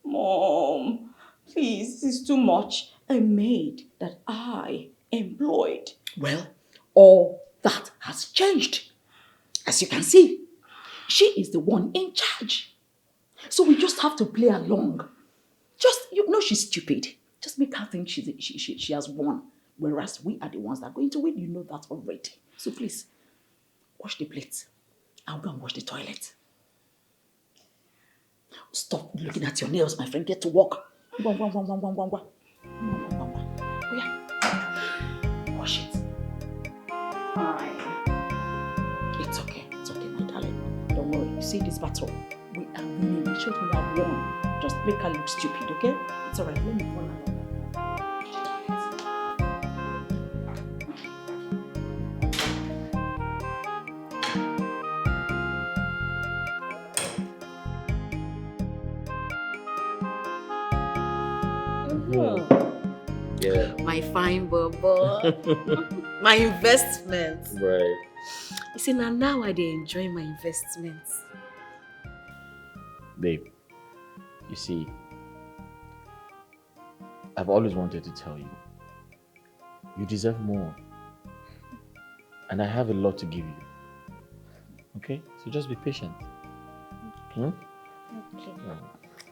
Mom. Please, this is too much. A maid that I employed. Well, all that has changed. As you can see, she is the one in charge. So we just have to play along. You know she's stupid. Just make her think she has won. Whereas we are the ones that are going to win. You know that already. So please, wash the plates. I'll go and wash the toilet. Stop looking at your nails, my friend. Get to work. Go. Oh, yeah. Wash it. Fine. It's okay, my darling. Don't worry. You see this battle? We are winning. Make sure we have won. Just make her look stupid, okay? It's alright. Let me run along. Yeah. My fine bubble. My investment. Right. You see, now I dey enjoy my investments. Babe, you see, I've always wanted to tell you, you deserve more. And I have a lot to give you. Okay? So just be patient. Okay.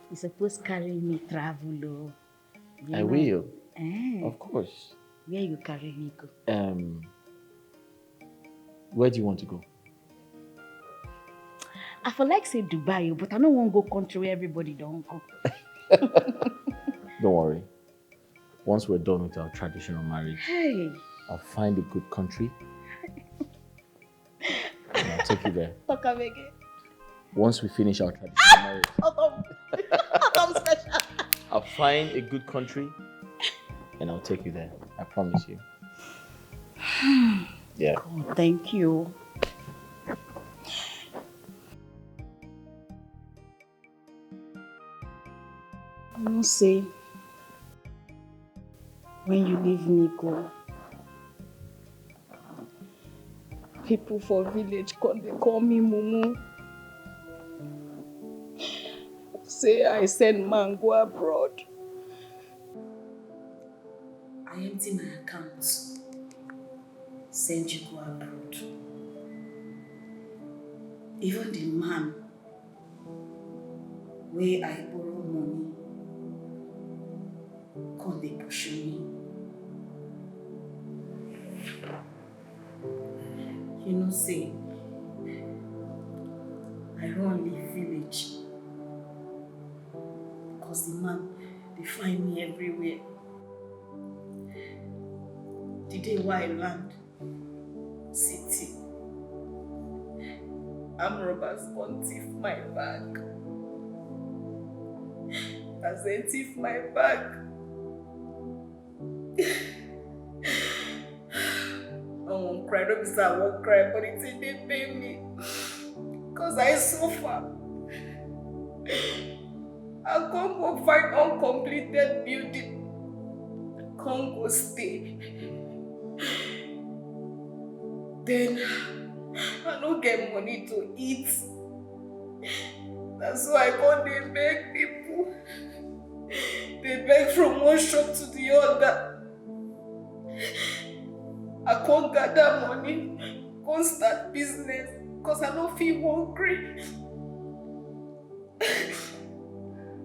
You suppose carry me travel, oh. I will. Of course. Where you carry me go? Where do you want to go? I feel like say Dubai, but I don't want to go country where everybody don't go. Don't worry. Once we're done with our traditional marriage, I'll find a good country and I'll take you there. Talk again. Once we finish our traditional marriage, How special? I'll find a good country and I'll take you there. I promise you. Yeah. Oh, thank you. I won't say when you leave me go, people for village they call me Mumu. Say I send man go abroad. I empty my account. Send you go abroad. Even the man where I borrow money come they pursue me. You know, say I run leave village because the man they find me everywhere. The day why I land city, armed robbers come thief my bag. As they thief my bag, I won't cry, don't be sad, I won't cry, but it's in they pay me. Because I suffer. I come go find uncompleted building. come go stay. Then I don't get money to eat. That's why I can't dey beg people. They beg from one shop to the other. I can't gather money, can't start business because I don't feel hungry.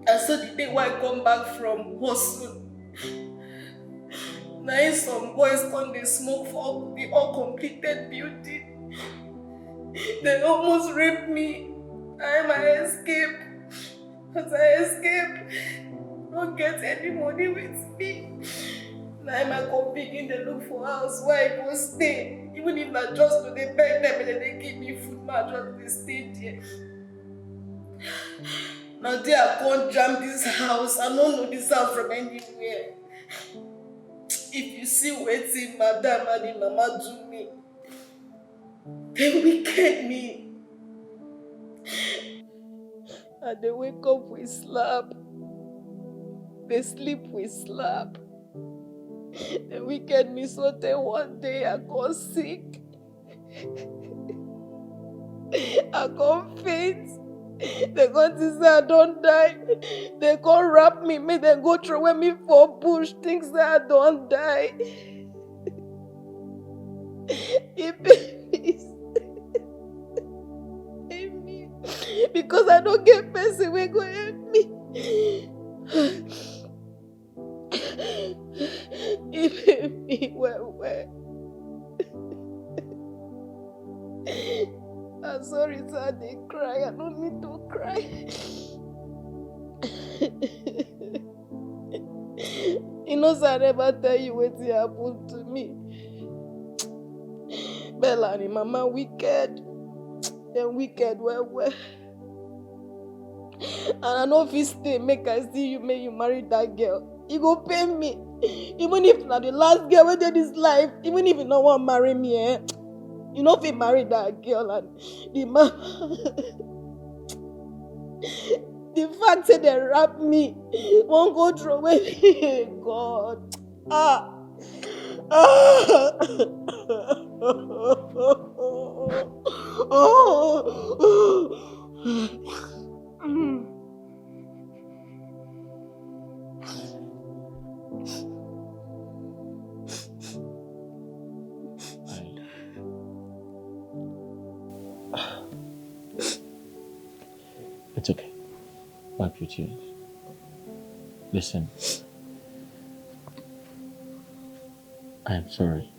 And so the day when I come back from hustle, now some boys come they smoke for the uncompleted building. They almost raped me. I escape. As I escape, don't get any money with me. Now I go begin to look for house where I go stay. Even if I just do they beg them and then they give me food, I just they stay there. Now they I can't jam this house. I don't know this house from anywhere. If you see waiting, madam and the mama do me, they wicked me. And they wake up with slap. They sleep with slap. They wicked me so that one day I got sick. I got faint. They got to say I don't die. They got wrap me, make them go throw me for bush, things that I don't die. Because I don't get person will go help me. He made me well. I'm sorry, sir, they cry. I don't need to cry. You know, sir, I never tell you what happened to me. Bella and mama wicked. They're wicked, well. And I know if you stay, make I see you, make you marry that girl. You go pay me. Even if not the last girl who did this life, even if you don't want to marry me, you know if you marry that girl and the man. The fact that they wrap me won't go through away. God. It's okay. Wipe your tears. Listen. I am sorry.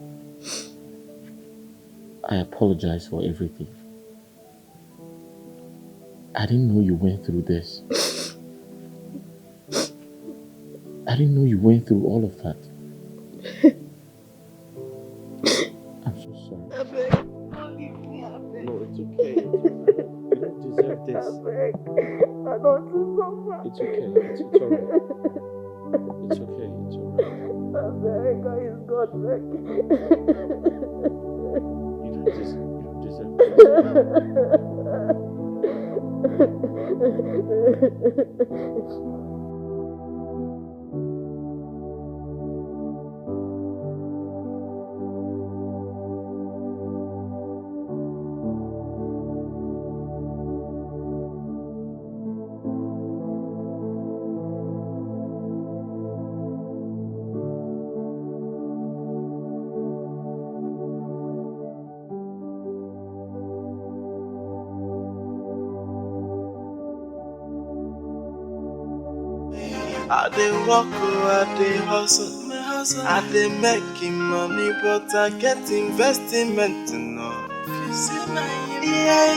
I apologize for everything. I didn't know you went through this. I didn't know you went through all of that. I'm so sorry. I beg. Don't leave me, I beg. No, it's okay. You don't deserve this. I beg. I don't do so much. It's okay. It's alright. It's okay. It's alright. I beg. God is God, beg. You don't deserve I dey work, I dey hustle. I dey making money, but I get investment no. Yeah,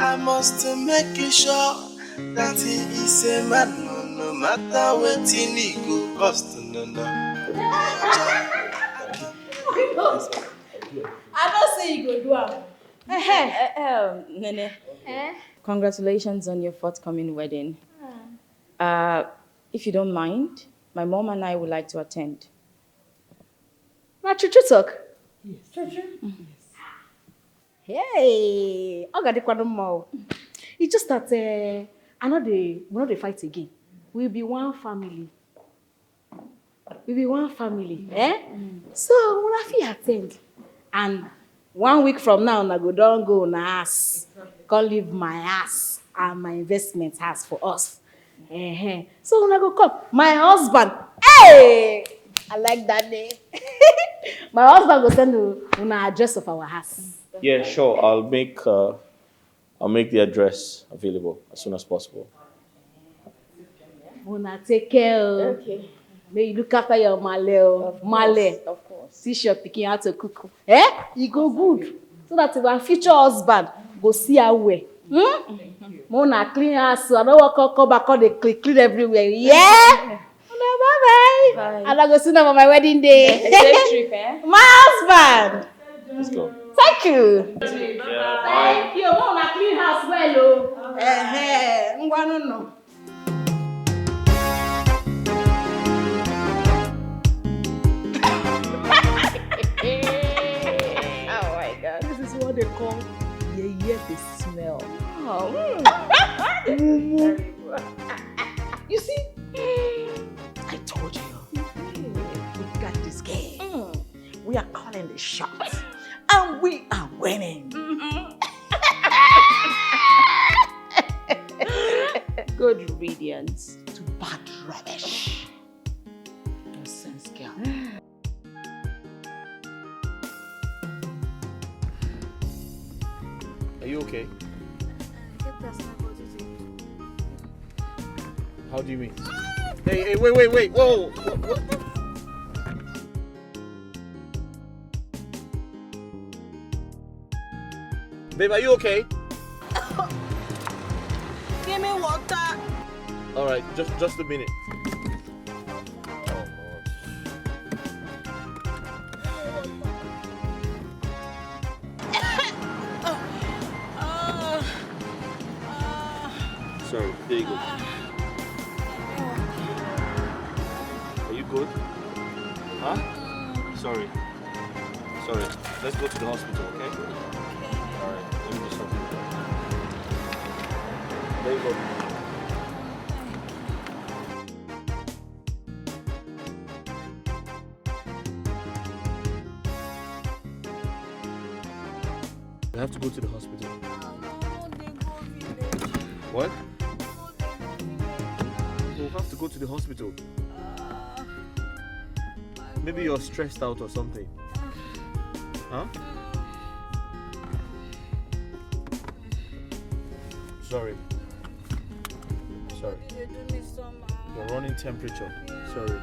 I must make sure that he is a man, no matter what he go cost, no. I don't say you go do it. Nene, congratulations on your forthcoming wedding. If you don't mind, my mom and I would like to attend. Now, Chuchu talk. Yes. Chuchu? Yes. Hey, I got the quantum more. It's just that we're not the fight again. We'll be one family. we be one family, eh? So una fit attend. And 1 week from now, I go down go on ass. Come leave my ass and my investment house for us. So when I go come, my husband, hey, I like that name. My husband go send una address of our house. Yeah, sure. I'll make the address available as soon as possible. Una take care. Okay. May you look after your male. Of course. Teach your pikin how to cook. E go good. So that our future husband go see how well. Mona clean house. I don't want come back on the clean everywhere. Yeah. Bye. Bye. And I go see them on my wedding day. Safe trip, eh? My husband. Let's go. Thank you. Yeah, Thank you. Mona clean house well. No. Oh my God. This is what they call the smell. You see, I told you, we got this game. We are calling the shots, and we are winning. Good riddance to bad rubbish. Nonsense, girl. Are you okay? How do you mean? Hey, wait. Whoa. What? Babe, are you okay? Give me water. All right, just a minute. Sorry, there you go. Are you good? Huh? Sorry. Let's go to the hospital, okay? Alright, let me do something. There you go. We have to go to the hospital. What? We'll have to go to the hospital. Maybe you're stressed out or something. Huh? Sorry. You're running temperature. Sorry.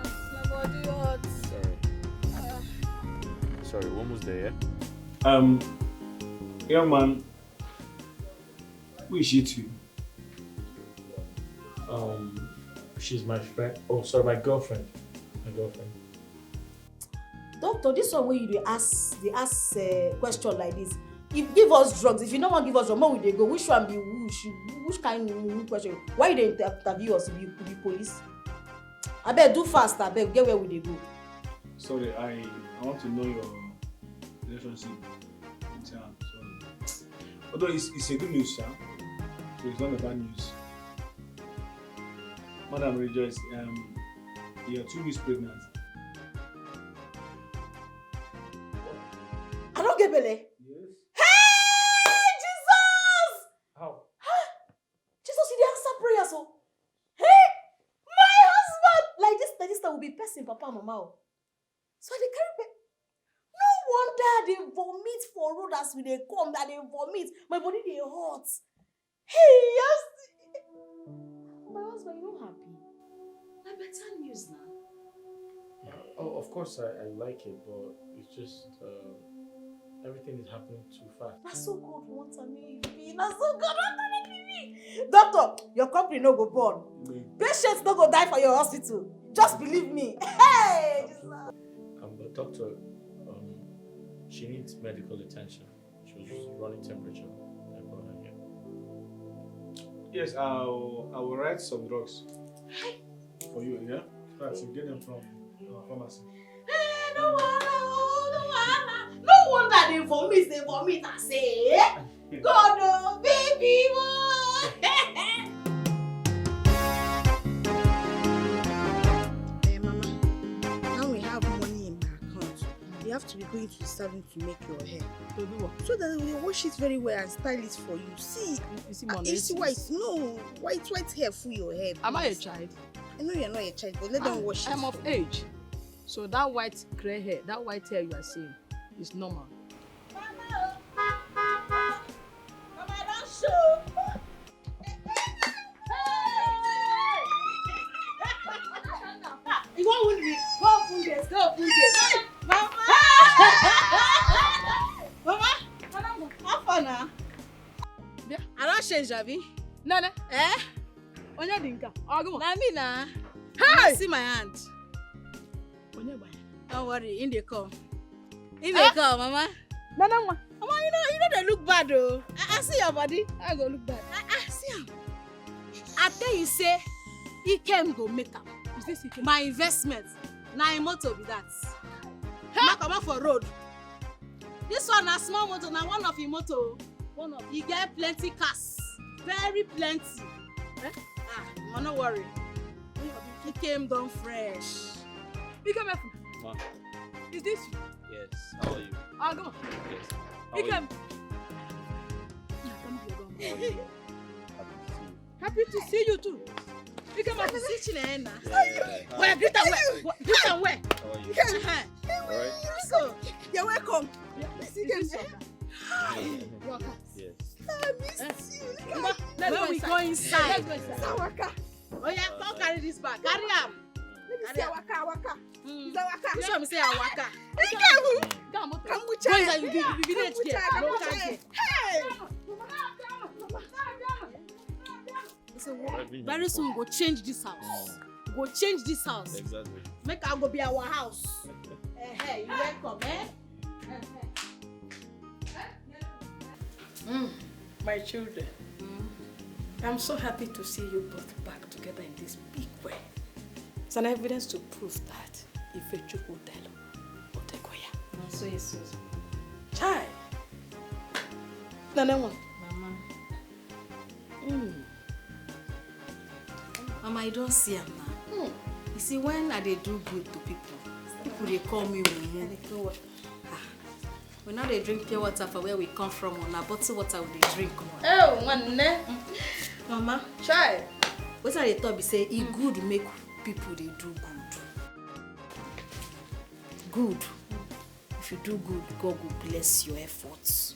Sorry, almost there, yeah? Young man, who is she to? She's my friend. Oh, sorry, my girlfriend. Doctor, this one where you dey ask question like this. If give us drugs, if you don't want to give us drugs, where we dey go? Which one be which kind of question? Why you dey interview us? Be police? Abeg do fast, abeg get where we dey go. Sorry, I want to know your relationship with her. So, although it's a good news, sir. So it's not a bad news. Madam Rejoice, you are 2 weeks pregnant. I don't get belle. Yes. Hey, Jesus! How? Jesus, you dey answer prayers, oh. Hey, my husband! Like this time will be person, papa and mama. Oh. So I dey carry back. No wonder they vomit for road as we dey come, that they vomit. My body dey hot. Hey, yes. My husband, you not happy? Na better news now. Oh, of course I like it, but it's just everything is happening too fast. That's so good, what I mean. That's so good, what I mean. Doctor, your company no go born. Patients no go die for your hospital. Just believe me. Hey! But doctor, she needs medical attention. She was running temperature. I brought her here. Yes, I will write some drugs for you, yeah? Right, so get them from pharmacy. Hey, no wonder they vomit, I say. God, oh, baby, boy. Hey, Mama. have to be going to the salon to make your hair. To do what? So that they wash it very well and style it for you. See, You see, Mona, you see white. No, white hair full your head. Am I a child? I know you're not a child, but let them wash it. I'm of age. So that white gray hair, that white hair you are seeing is normal. Mama, don't show. You won't win. Go open this. Mama. Mama. How far now? Yeah. I don't change, Javi. Nana. Eh? Onya dinka. Ogo. Na me na. Hey! See my hand. Onya ba. Don't worry, in the call. In the call, Mama. Nana ma. Mama, you know they look bad though. I see your body. I go look bad. See him. I tell you, say, he can go make up. Is this it? My investment. Na a motor be that. Ma come out for road. This one na small motor, na one of the motor. One of he get plenty cars. Very plenty. Eh? Ah, no worry. He came down fresh. You come here. Ma. Is this you? Yes. How are you? Ogo. Yes. You come. Happy to see you too. You come up. Where? Greet and where? Greet and where? How are you? Alright. So, you're welcome. Is this your car? Your car. Yes. I miss you. Let's When go we inside. go inside. Let's go inside. Sawaka. Oh yeah, come carry this bag. Carry am. Let me see Waka. Sawaka. You show me say Awaka. Come on. Come with Go child. inside. You village care. Local care. Hey. So, very soon go change this house. Go change this house. Exactly. Make am go be our house. Hey, you welcome, eh? My children, I'm so happy to see you both back together in this big way. It's an evidence to prove that Ifechukwu Delo Otekoya. So yes, Chai. Nana one. Mama. Mama, I don't see am now. You see, when I dey do good to people they call me Mumu. We now they drink pure water for where we come from. On a bottle water we dey drink. Oh, one Mama, Chai. what I dey talk be say it good make people they do good. Good. If you do good, God will bless your efforts.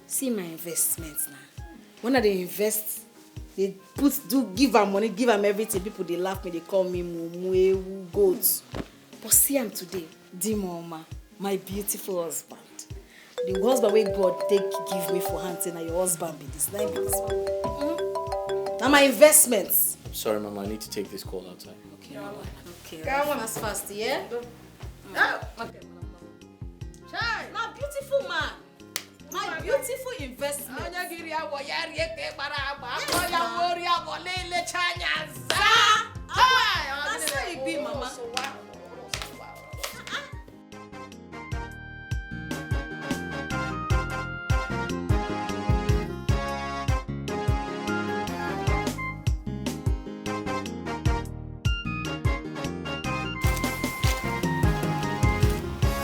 See my investments now. When I dey invest, they give them money, give them everything. People they laugh me, they call me Mumu, goats. But see am today, Dimoma, my beautiful husband. The husband where God give me for hunting, and your husband be this. Now be this one. Now my investments. I'm sorry, Mama. I need to take this call outside. Okay, okay. Come on. Fast, yeah. Okay. Chai, my beautiful man. My beautiful investment. That's how it be, Mama.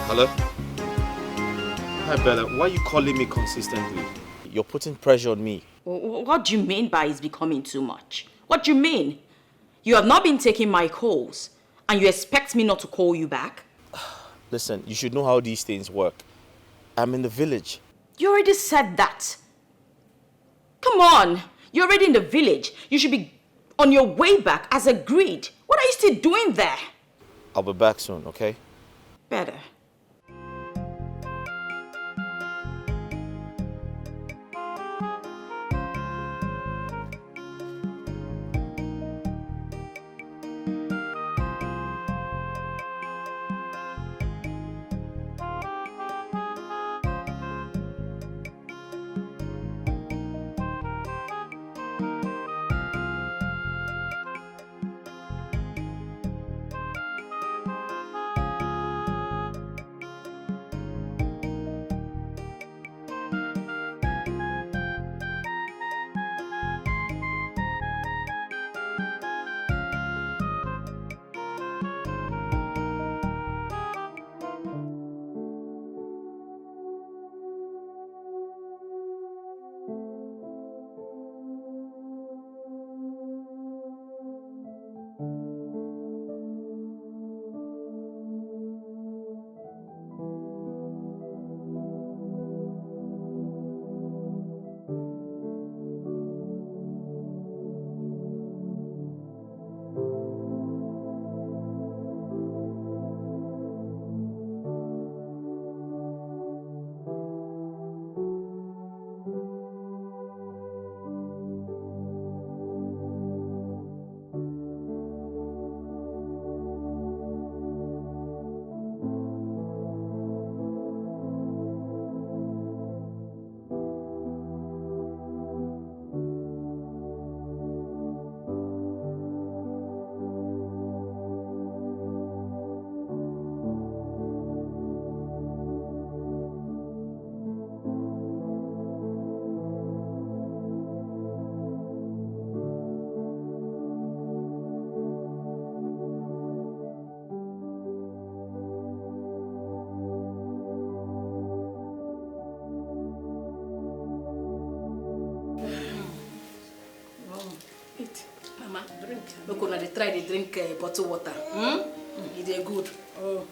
Hello? Hi, Bella. Why are you calling me consistently? You're putting pressure on me. What do you mean by it's becoming too much? What do you mean? You have not been taking my calls, and you expect me not to call you back? Listen, you should know how these things work. I'm in the village. You already said that. Come on, you're already in the village. You should be on your way back as agreed. What are you still doing there? I'll be back soon, okay? Better. Mama, drink. Look, when they try to drink bottled water. It's good. Oh.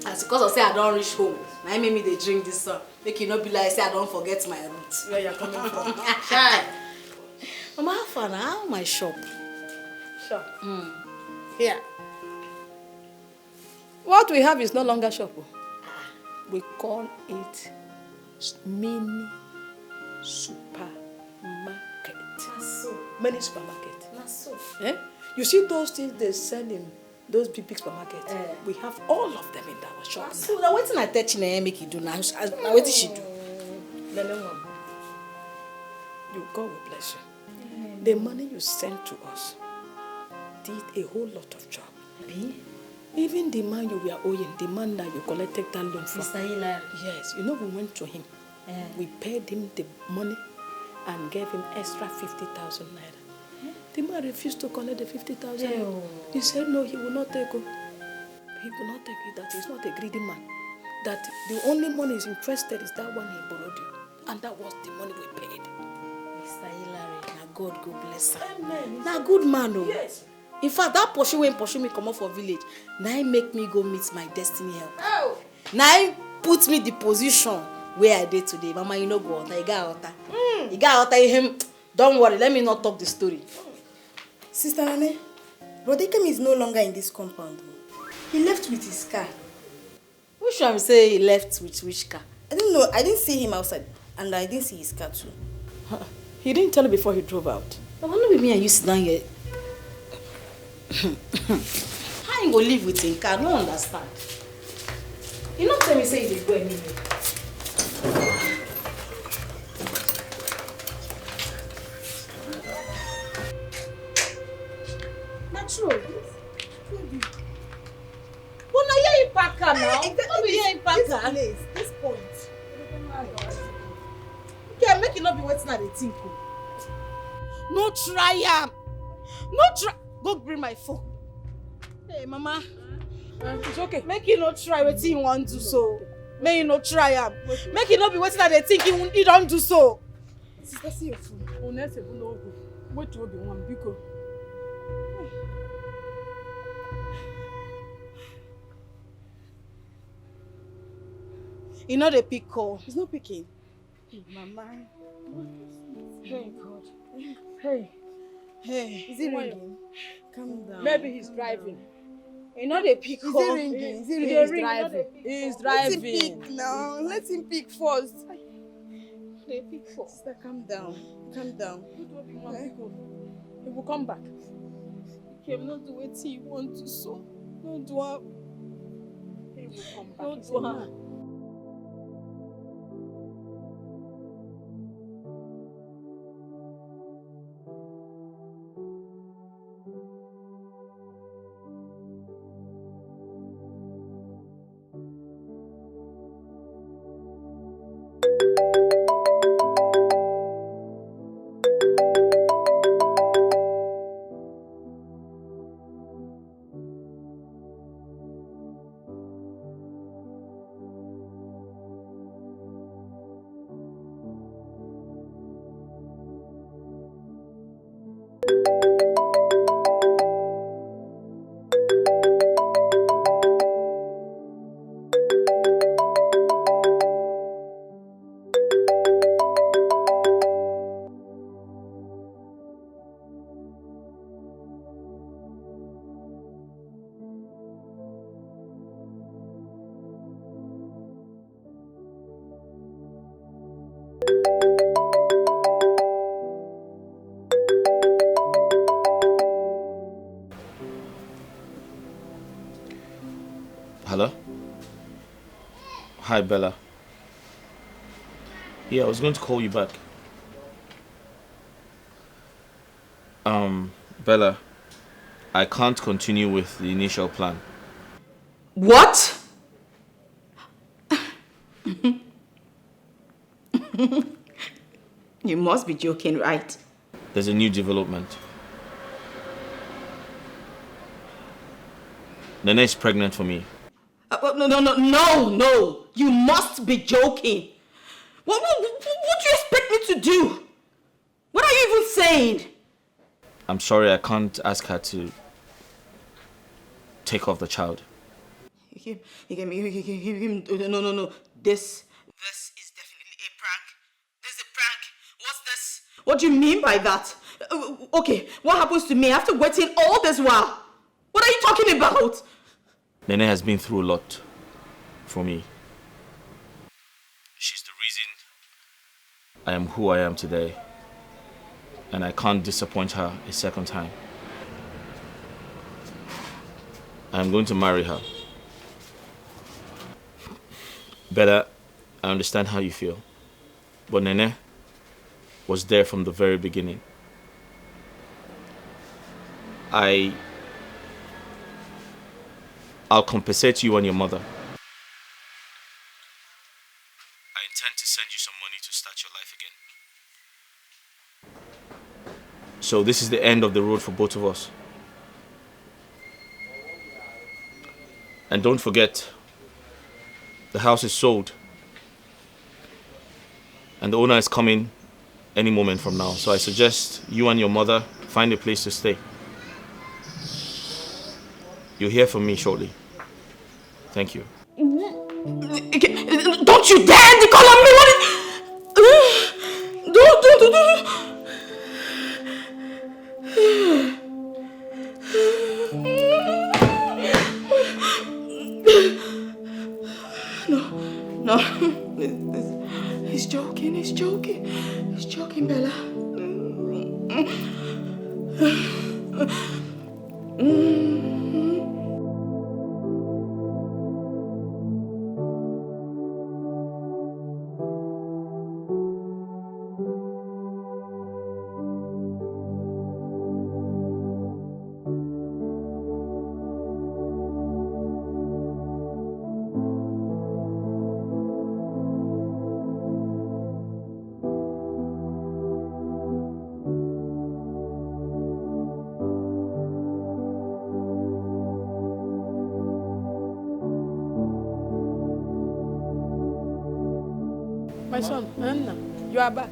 As because I say I don't reach home, now make me they drink this song. Make you not be like say I don't forget my roots. Where you're coming from? Shy. Mama, how far now? How my shop? Shop. Here. What we have is no longer shop. We call it mini supermarket. So. Mini supermarket. So. Eh? You see those things they sell in those big supermarkets? We have all of them in our shop. So now waiting I touch make you do now. Now what did she do? You God will bless you. The money you sent to us did a whole lot of job. Even the man you were owing, the man that you collected that loan from. Mr. Hilary. Yes, you know we went to him. We paid him the money and gave him extra 50,000 naira. The man refused to collect the 50,000. He said no, he will not take it. He will not take it. That he's not a greedy man. That the only money he's interested is that one he borrowed you. And that was the money we paid. Mr. Hilary, now God go bless her. Amen. Now good man, oh. Yes. In fact, that pursue when pursue me come up for village, now he make me go meet my destiny help. Oh. Now he put me the position where I did today. Mama, you know go out. You got out. You got out him. Don't worry, let me not talk the story. Sister Nane, Brother Ikem is no longer in this compound. He left with his car. Which one say he left with which car? I don't know. I didn't see him outside, and I didn't see his car too. He didn't tell you before he drove out. I wonder with me and you sit down here. How you go live with him car? I don't understand. You not tell me say he go anywhere. Natural. Well, now you're in Paka now. Don't be here in Paka. This point. Okay, make it not be waiting at the think. No try am. No try. Go bring my phone. Hey, Mama. It's okay. Make you not try what you want to do so. Make you not try am. Make it not be waiting at the think you don't do so. Sister, see your phone. Wait to be one because. You know the pick call. He's not picking. Mama. Hey God. Hey. Hey. Is he ringing? Calm down. Maybe he's driving. You know the pick Is call. he ringing? Is he ringing? He's driving. He's Let him driving. pick now. Let him pick first. The pick call. Sister, calm down. Calm down. He will come back. He will not do what he wants to so. Don't do it. He will come back. Don't He's do a man. it. Hello? Hi, Bella. Yeah, I was going to call you back. Bella, I can't continue with the initial plan. What? You must be joking, right? There's a new development. Nene is pregnant for me. No. You must be joking. What do you expect me to do? What are you even saying? I'm sorry I can't ask her to take off the child. No. This is definitely a prank. This is a prank. What's this? What do you mean by that? Okay, what happens to me after waiting all this while? What are you talking about? Nene has been through a lot for me. She's the reason I am who I am today. And I can't disappoint her a second time. I'm going to marry her. Bella, I understand how you feel. But Nene was there from the very beginning. I'll compensate you and your mother. I intend to send you some money to start your life again. So this is the end of the road for both of us. And don't forget, the house is sold. And the owner is coming any moment from now. So I suggest you and your mother find a place to stay. You'll hear from me shortly. Thank you. Don't you dare call on me! Don't. No. He's joking, Bella. My son, Anna, you are back.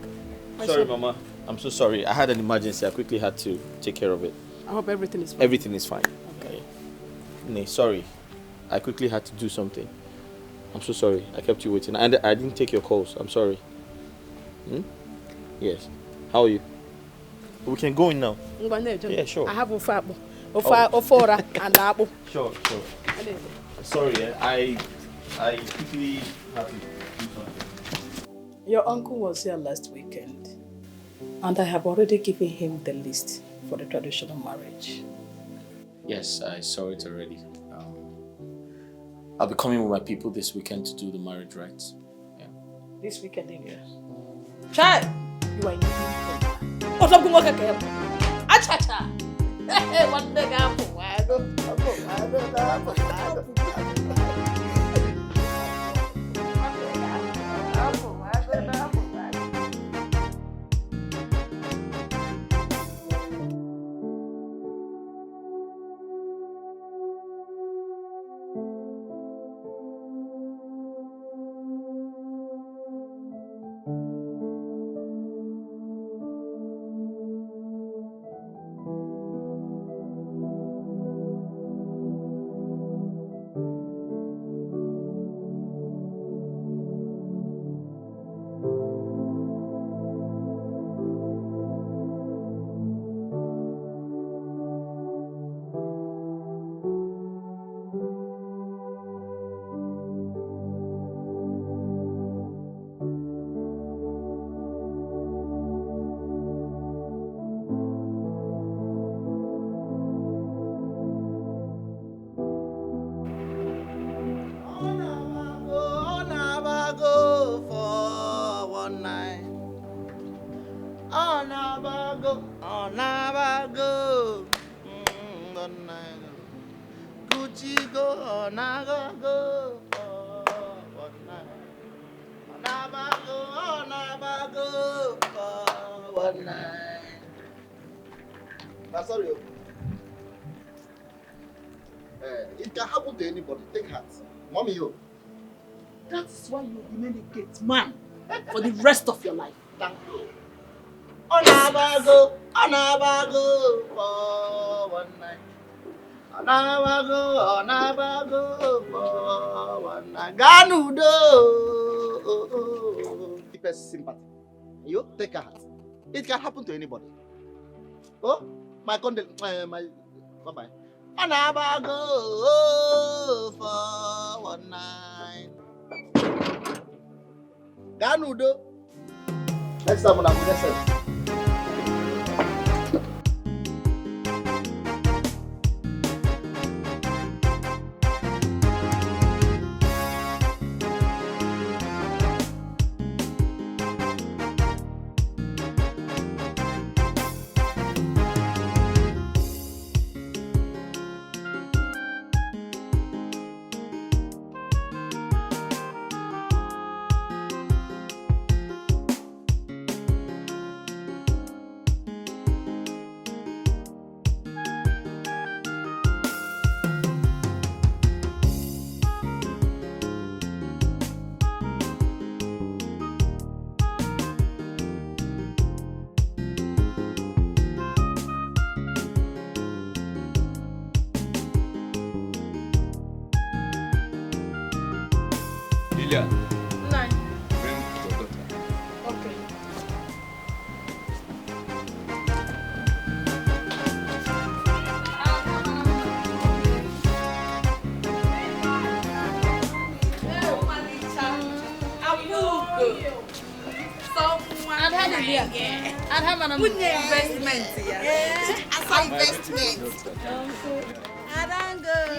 Sorry, Mama. I'm so sorry. I had an emergency. I quickly had to take care of it. I hope everything is fine. Everything is fine. Okay. Nee, sorry. I quickly had to do something. I'm so sorry. I kept you waiting. And I didn't take your calls. I'm sorry. Yes. How are you? We can go in now. Yeah, sure. I have ofora and apple. Sure. Sorry, I quickly had to do something. Your uncle was here last weekend, and I have already given him the list for the traditional marriage. Yes, I saw it already. I'll be coming with my people this weekend to do the marriage rites. Yeah. This weekend, Yes. Child, you are in the What am I going to Achacha! Hey, what the apple? Sorry. It can happen to anybody. Take heart. Mommy, you. That's why you remain a gate man for the rest of your life. Thank you. Onabago for one night. Onabago for one night. Ganudo. Deepest sympathy. You take a heart. It can happen to anybody. Oh, my bye bye. Onabago for one night. Ganudo. Next time, I'm going to Lilia, Nine. bring your daughter. Okay.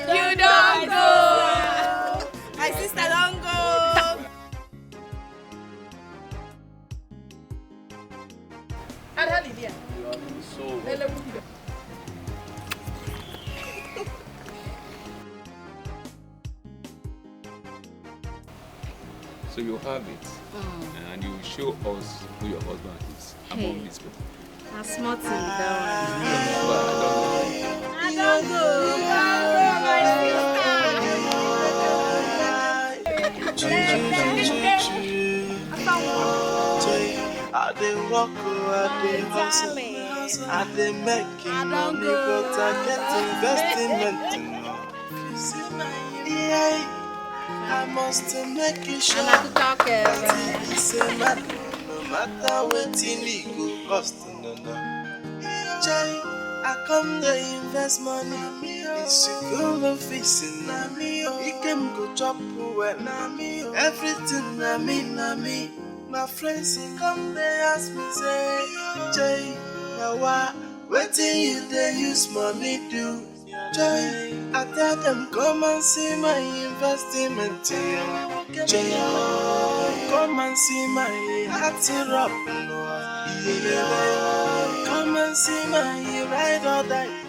You don't go. My sister don't go. So you have it, and you will show us who your husband is among these people. A small thing, that But one. I don't go. I dey walk, I dey hustle, I dey make money, but I get investment. Yeah, I must make it sure that it's a man, no matter what it go cost. I come to invest money, it's a good facing. He can go chop well, everything na me. My friends, he come, they ask me, say, Jay, now what? Waiting you, they use money do. Jay, I tell them, come and see my investment. Jay, come and see my heart up. Come and see my ride or die.